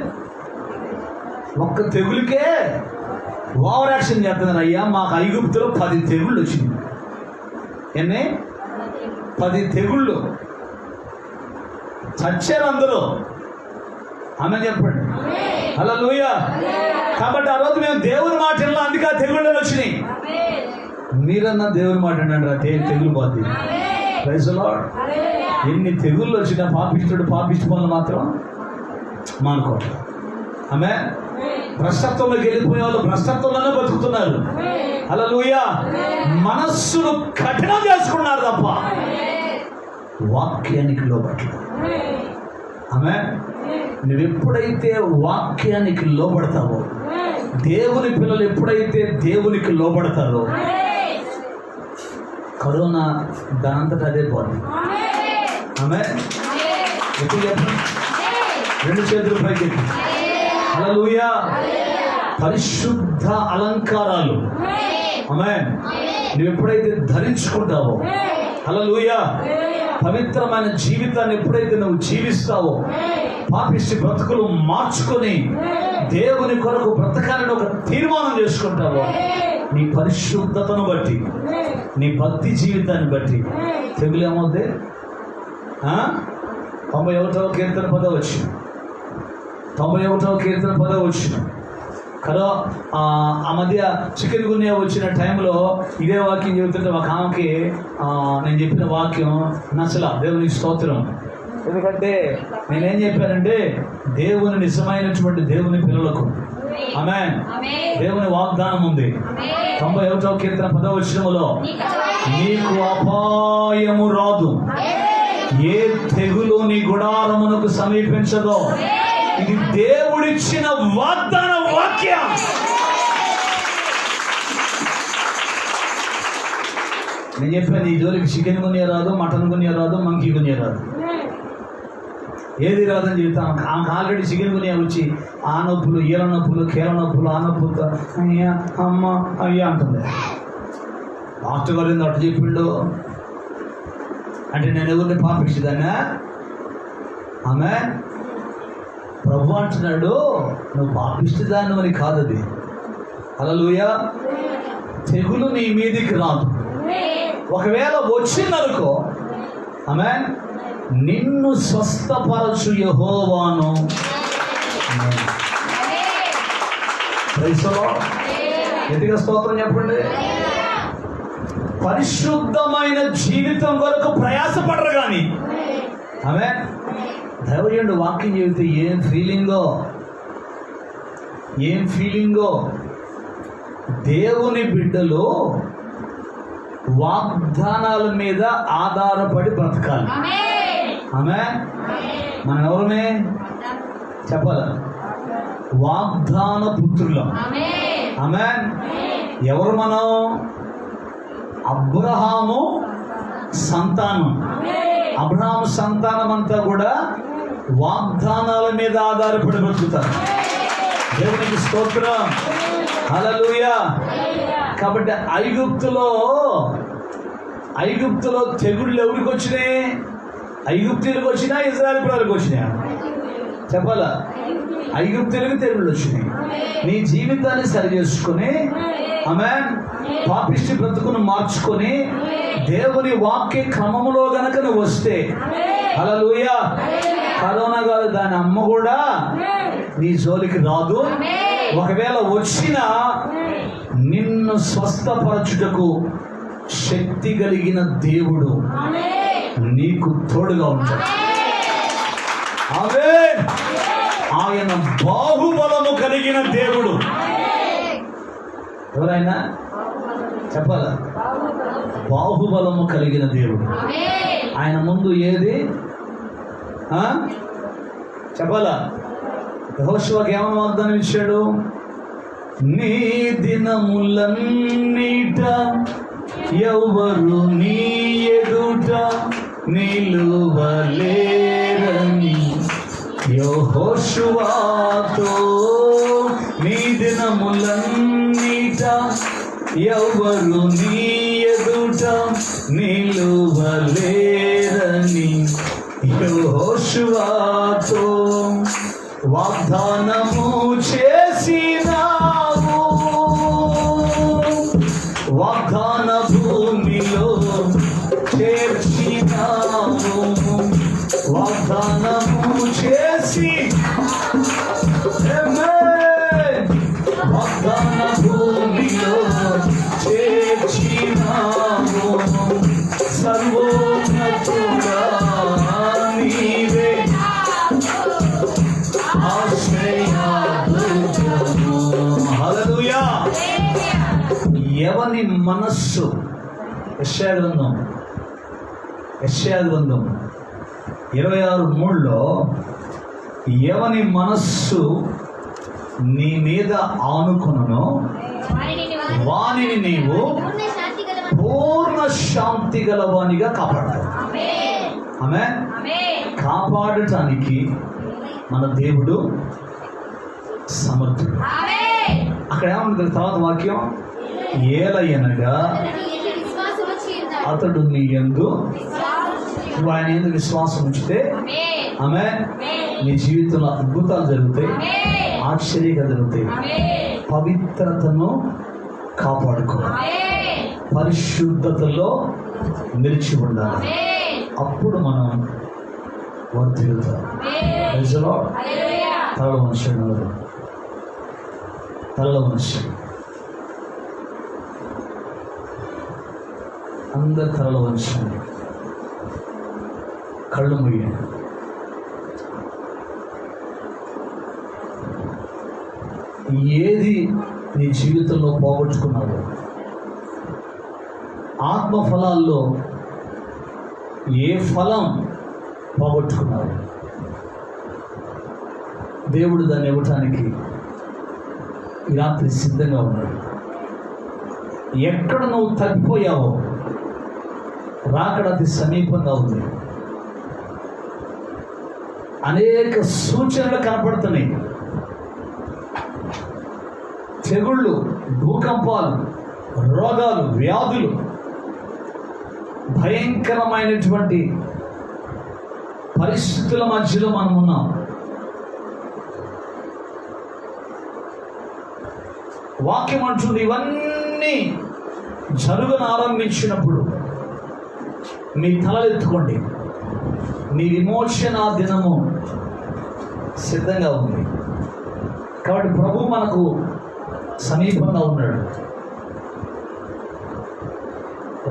ఒక్క తెగులకే ఓవర్ యాక్షన్ చేస్తున్నారయ్యా. మాకు ఐగుప్తులో 10 తెగుళ్ళు వచ్చింది. ఎన్ని? 10 తెగుళ్ళు. చచ్చారు అందరూ. ఆమె చెప్పండి. హల్లెలూయా. కాబట్టి ఆ రోజు మేము దేవుని మాట విన్నాం, అందుకే ఆ తెగుళ్ళు వచ్చినాయి. మీరన్నా దేవుని మాట వినండి, తెగులు పోతుంది. Praise the Lord. ఎన్ని తెగుళ్ళు వచ్చినా పాపిష్టి పనులు మాత్రం మానుకోవట్లేదు. ఆమె భ్రష్టత్వంలోకి వెళ్ళిపోయే వాళ్ళు భ్రష్టత్వంలోనే బతుకుతున్నారు. హల్లెలూయా. మనస్సును కఠినం చేసుకున్నారు తప్ప వాక్యానికి లోబడలేదు. ఆమె నువ్వు ఎప్పుడైతే వాక్యానికి లోబడతావో, దేవుని పిల్లలు ఎప్పుడైతే దేవునికి లోబడతారో, కరోనా దానంతట అదే పోతుంది. ఆమె ఎప్పుడు చెప్పండి, 2 చేతులు పైకి. హల్లెలూయా. పరిశుద్ధ అలంకారాలు ఆమేన్ నువ్వు ఎప్పుడైతే ధరించుకుంటావో, హల్లెలూయా, పవిత్రమైన జీవితాన్ని ఎప్పుడైతే నువ్వు జీవిస్తావో, పాపిష్టి బ్రతుకులు మార్చుకొని దేవుని కొరకు బ్రతకాలని ఒక తీర్మానం చేసుకుంటావో, నీ పరిశుద్ధతను బట్టి, నీ భక్తి జీవితాన్ని బట్టి తెగులు ఏమవుతుంది? 91వ కీర్తన 10వ వచనం. 91వ కీర్తన 10వ వచనం. కదా ఆ మధ్య చికెన్ గున్యా వచ్చిన టైంలో ఇదే వాక్యం చెబుతుంటే ఒక ఆమెకి నేను చెప్పిన వాక్యం నచ్చలా. దేవునికి స్తోత్రం. ఎందుకంటే నేనేం చెప్పానంటే దేవుని నిజమైనటువంటి దేవుని పిల్లలకు ఆమేన్ దేవుని వాగ్దానం ఉంది. 91వ కీర్తన 10వ వచనములో నీకు అపాయము రాదు, ఏ తెగులు నీ గుడారమునకు సమీపించదో. ఇది దేవుడిచ్చిన వాగ్దాన వాక్యం. నేను చెప్పాను, ఈ జోలికి చికెన్ గున్యా రాదు, మటన్ గున్యా రాదు, మంకీ గున్యా రాదు, ఏది రాదని చెప్తాను. ఆమెకు ఆల్రెడీ చికెన్ గున్యా వచ్చి ఆ నొప్పులు, ఈల నొప్పులు, కీల నొప్పులు, ఆ నొప్పులతో అయ్యా అమ్మ అయ్యా అంటుంది. డాక్టర్ గారు ఏందో అటు చెప్పిండు అంటే నేను ఎవరిని పాపించదాన్నా? ఆమె ప్రభు అంటున్నాడు, నువ్వు పాపిష్టిదాన్ని అని కాదు అది. హల్లెలూయా. తెగులు నీ మీదికి రాదు. ఒకవేళ వచ్చిందనుకో, ఆమె నిన్ను స్వస్థపరచు యెహోవాను. ఎదిగా స్తోత్రం చెప్పండి. పరిశుద్ధమైన జీవితం కొరకు ప్రయాసపడరు కానీ ఆమె దైవజనుడు వాక్యం చెబితే ఏం ఫీలింగో దేవుని బిడ్డలు వాగ్దానాల మీద ఆధారపడి బ్రతకాలి. ఆమె మనం ఎవరమే చెప్పాల? వాగ్దాన పుత్రులం. ఆమె ఎవరు మనం? అబ్రహాము సంతానం. అబ్రహాము సంతానం అంతా కూడా వాగ్దానాల మీద ఆధారపడి బతుకుతారు. దేవునికి స్తోత్రం, హల్లెలూయా. కాబట్టి ఐగుప్తులో తెగుళ్ళు ఎవరికి వచ్చినాయి? ఐగుప్తీయులకు వచ్చినా, ఇజ్రాయెల్ పిల్లలకు వచ్చినాయా? చెప్పాలా? ఐగుప్తీయులకు తెగుళ్ళు వచ్చినాయి. నీ జీవితాన్ని సరి చేసుకుని, ఆమేన్, పాపిష్టి బ్రతుకును మార్చుకొని దేవుని వాక్య క్రమములో గనక నువ్వు వస్తే, హల్లెలూయా, కరోనా కాదు, దాని అమ్మ కూడా నీ జోలికి రాదు. ఒకవేళ వచ్చినా నిన్ను స్వస్థపరచుటకు శక్తి కలిగిన దేవుడు నీకు తోడుగా ఉంటాడు. ఆమేన్. ఆయన బాహుబలము కలిగిన దేవుడు. ఎవరైనా చెప్పాలా? బాహుబలము కలిగిన దేవుడు. ఆయన ముందు ఏది చెప్పాలా? యెహోషువకి ఏమని వాగ్దానం ఇచ్చాడు? నీ దినములన్నీట ఎవరు నీ ఎదుట నిలువలేరని యెహోషువతో, నీ దినములన్నీట ఎవరు నీ ఎదుట నిలువలేరని యెహోషువతో వాగ్దానము చేసినావు. వాగ్దాన భూమిలో చేర్చినావు. వాగ్దానము చేసి వాగ్దాన భూమిలో చేర్చినావు. సర్వోన్నతుడా నీవే ఆశ్రయదుర్గము. హల్లెలూయా. ఎవని మనస్సు, యెషయా గ్రంథం 26:3లో ఎవని మనస్సు నీ మీద ఆనుకొనునో వానిని నీవు పూర్ణ శాంతి గలవానిగా కాపాడతావు. ఆమేన్. కాపాడటానికి మన దేవుడు సమర్థుడు. అక్కడ ఏమన్నా తర్వాత వాక్యం, ఏలయనగా అతడు నీ యందు, నువ్వు ఆయన యందు విశ్వాసం ఉంచితే, ఆమేన్, నీ జీవితంలో అద్భుతాలు జరుగుతాయి, ఆశ్చర్యంగా జరుగుతాయి. పవిత్రతను కాపాడుకో, పరిశుద్ధతలో నిలిచి ఉండాలి. అప్పుడు మనం వర్ధిల్లుతాం. తలలో మనుషులు, తలలో మనుషులు అందరు తలలో మనుషులు కళ్ళు మూయండి. ఏది నీ జీవితంలో పోగొట్టుకున్నావు? ఆత్మ ఫలాల్లో ఏ ఫలం పోగొట్టుకున్నావు? దేవుడు దాన్ని ఇవ్వటానికి ఈ రాత్రి సిద్ధంగా ఉన్నాడు. ఎక్కడ నువ్వు తగ్గిపోయావో రాకడ అతి సమీపంగా ఉంది. అనేక సూచనలు కనపడుతున్నాయి. తెగుళ్ళు, భూకంపాలు, రోగాలు, వ్యాధులు, భయంకరమైనటువంటి పరిస్థితుల మధ్యలో మనం ఉన్నాం. వాక్యం అంటుంది, ఇవన్నీ జరుగును ఆరంభించినప్పుడు మీ తలలెత్తుకోండి, మీ విమోచన దినము సిద్ధంగా ఉంది. కాబట్టి ప్రభు మనకు సమీపంగా ఉన్నాడు.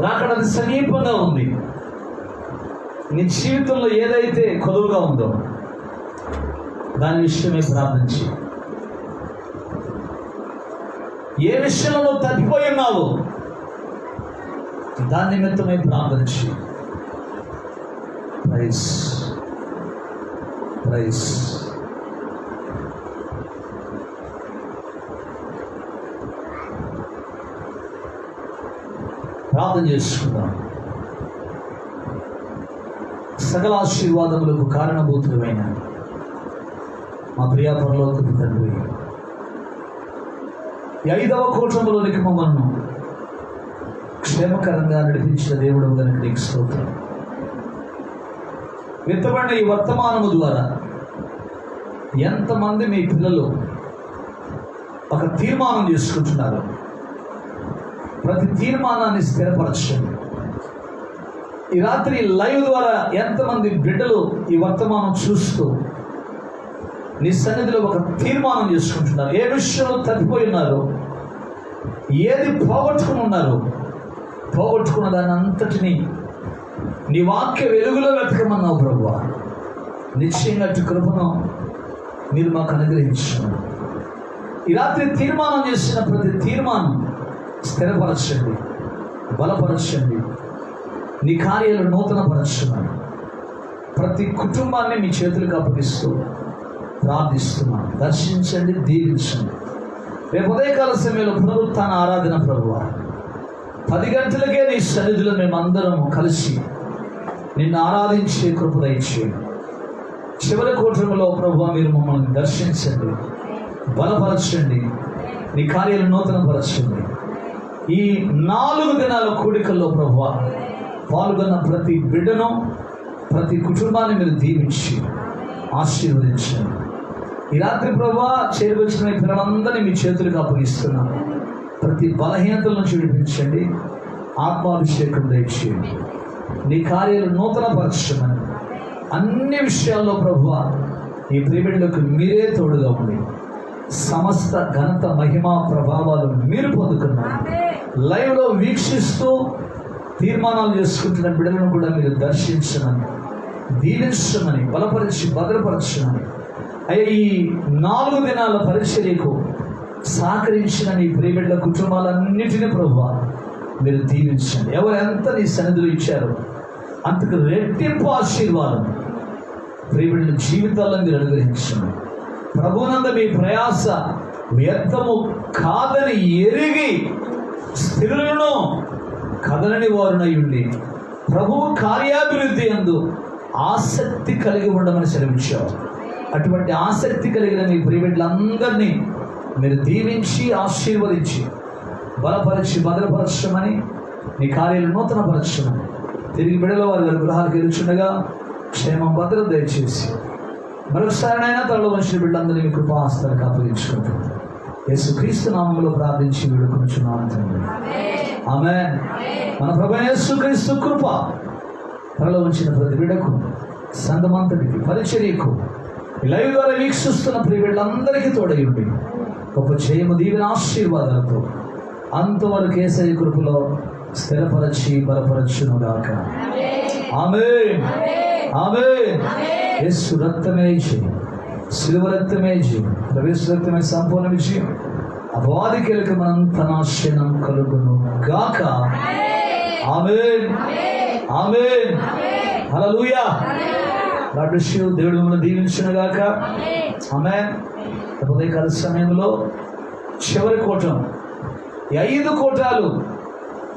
రాకడది సమీపంగా ఉంది. నీ జీవితంలో ఏదైతే కొదువుగా ఉందో దాని విషయమే ప్రార్థించి, ఏ విషయంలో తగ్గిపోయి ఉన్నావో దాని నిమిత్తమే ప్రార్థించి, ప్రైజ్ ప్రైజ్ ప్రార్థన ప్రార్థన చేసుకుందాం. సకల ఆశీర్వాదములకు కారణభూతులమైన మా ప్రియ పరలోకపు తండ్రి, ఈ 5వ కూటమిలోనికి మమ్మల్ని క్షేమకరంగా నడిపించిన దేవుడు కనుక నీకు స్తోత్రం. విత్తబడిన ఈ వర్తమానము ద్వారా ఎంతమంది మీ పిల్లలు ఒక తీర్మానం చేసుకుంటున్నారు, ప్రతి తీర్మానాన్ని స్థిరపరచండి. ఈ రాత్రి లైవ్ ద్వారా ఎంతమంది బిడ్డలు ఈ వర్తమానం చూస్తూ నీ సన్నిధిలో ఒక తీర్మానం చేసుకుంటున్నారు, ఏ విషయంలో తప్పిపోయి ఉన్నారు, ఏది పోగొట్టుకుని ఉన్నారు, పోగొట్టుకున్న దాన్ని అంతటినీ నీ వాక్య వెలుగులో వెతకమన్నావు ప్రభువా. నిశ్చయంగా కృపను మీరు మాకు అనుగ్రహించున్నారు. ఈ రాత్రి తీర్మానం చేసిన ప్రతి తీర్మానం స్థిరపరచండి, బలపరచండి, నీ కార్యాలు నూతనపరచున్నాను. ప్రతి కుటుంబాన్ని మీ చేతులకు అప్పగిస్తూ ప్రార్థిస్తున్నాను. దర్శించండి, దీవించండి. రేపు ఉదయకాల సమయంలో పునరుత్థాన ఆరాధన ప్రభువా, 10 గంటలకే నీ సన్నిధిలో మేమందరం కలిసి నిన్ను ఆరాధించే కృప దయచేయండి. చివరి కూటమిలో ప్రభువా మీరు మమ్మల్ని దర్శించండి, బలపరచండి, నీ కార్యాలు నూతనపరచండి. ఈ 4 దినాల కూడికల్లో ప్రభువా పాల్గొన్న ప్రతి బిడ్డను, ప్రతి కుటుంబాన్ని మీరు దీవించి ఆశీర్వదించండి. ఈ రాత్రి ప్రభువా చేరువచ్చిన పిల్లలందరినీ మీ చేతులకు అప్పగిస్తున్నాను. ప్రతి బలహీనతలను చూపించండి, ఆత్మాభిషేకం దయచేయండి, నీ కార్యాలు నూతనపరచమని అన్ని విషయాల్లో ప్రభువా ఈ ప్రియబిడ్డలకు మీరే తోడుగా ఉండి సమస్త ఘనత మహిమ ప్రభావాలు మీరు పొందుకున్నారు. లైవ్లో వీక్షిస్తూ తీర్మానాలు చేసుకుంటున్న బిడ్డలను కూడా మీరు దర్శించమని, దీవించమని, బలపరిచి భద్రపరచమని. అయ్యా, ఈ 4 దినాల పరిచర్యకు సహకరించిన నీ ప్రియబిడ్డల కుటుంబాలన్నిటినీ ప్రభువా మీరు దీవించండి. ఎవరు ఎంత నీ సన్నిధిలో ఇచ్చారో అంతకు రెట్టింపు ఆశీర్వాదం ప్రియబిడ్డల జీవితాల్లో మీరు అనుగ్రహించండి. ప్రభునంద మీ ప్రయాస వ్యర్థము కాదని ఎరిగి స్థిరులను కదలని వారునై ఉండి ప్రభువు కార్యాభివృద్ధి యందు ఆసక్తి కలిగి ఉండమని సెలవిచ్చావు. అటువంటి ఆసక్తి కలిగిన మీ ప్రియబిడ్డలందరినీ మీరు దీవించి ఆశీర్వదించి బలపరిచి భద్రపరచమని, నీ కార్యాలు నూతనపరచమని, తిరిగి బిడ్డల వారి గృహాలకు వెళ్తుండగా క్షేమం భద్రత దయచేసి మరొకసారినైనా తలలో వచ్చిన బిడ్డలందరినీ మీ కృపాహస్తానికి అప్పగించుకుంటుంది. యేసుక్రీస్తు నామములో ప్రార్థించి వేడుకొనుచున్నాను తండ్రి, ఆమేన్. మన ప్రభువైన యేసుక్రీస్తు కృప తలలో ఉంచిన ప్రతి బిడ్డకు, సంఘమంతటికి, పరిచర్యకు, లైవ్ ద్వారా వీక్షిస్తున్న ప్రియ బిడ్డలందరికీ తోడై ఉండి గొప్ప జయము దీవెన ఆశీర్వాదాలతో అంతవరకు యేసయ్య కృపలో స్థిరపరచి బలపరచునుగాక. ఆమేన్, ఆమేన్. యేసు రక్తమే జయం, శిలువ రక్తమే జయం, ప్రవేశ రక్తమే సంపూర్ణ విజయం. అపవాదికి మనంత నాశనం కలుగును గాక. ఆమేన్, ఆమేన్. హల్లెలూయా. God bless you. దేవుడు మిమ్మల్ని దీవించునుగాక. ఆమేన్. ఉదయకాల సమయంలో చివరి కూటం, ఈ 5 కూటాలు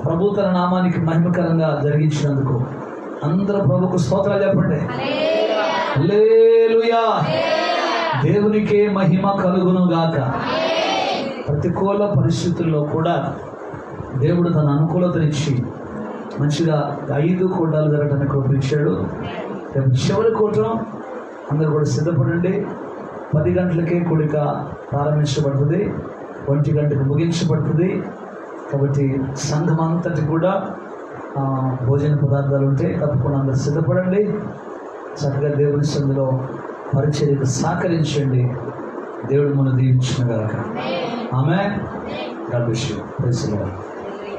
ప్రభు తన నామానికి మహిమకరంగా జరిగించినందుకు అందరూ ప్రభుకు స్తోత్రాలు చెప్పండి. హల్లెలూయా. దేవునికే మహిమ కలుగును గాక. ప్రతికూల పరిస్థితుల్లో కూడా దేవుడు తన అనుకూలతనిచ్చి మంచిగా 5 కూటాలు జరగడానికి ఒప్పించాడు. రేపు చివరి కూటం అందరూ కూడా సిద్ధపడండి. 10 గంటలకే కూడిక ప్రారంభించబడుతుంది, 1 గంటకు ముగించబడుతుంది. కాబట్టి సంఘం అంతటి కూడా భోజన పదార్థాలు ఉంటాయి, తప్పకుండా అందరూ సిద్ధపడండి. చక్కగా దేవుని సందులో పరిచర్యకు సహకరించండి. దేవుడు మనం దీవించునుగాక. ఆమేన్. God bless you. Praise the lord.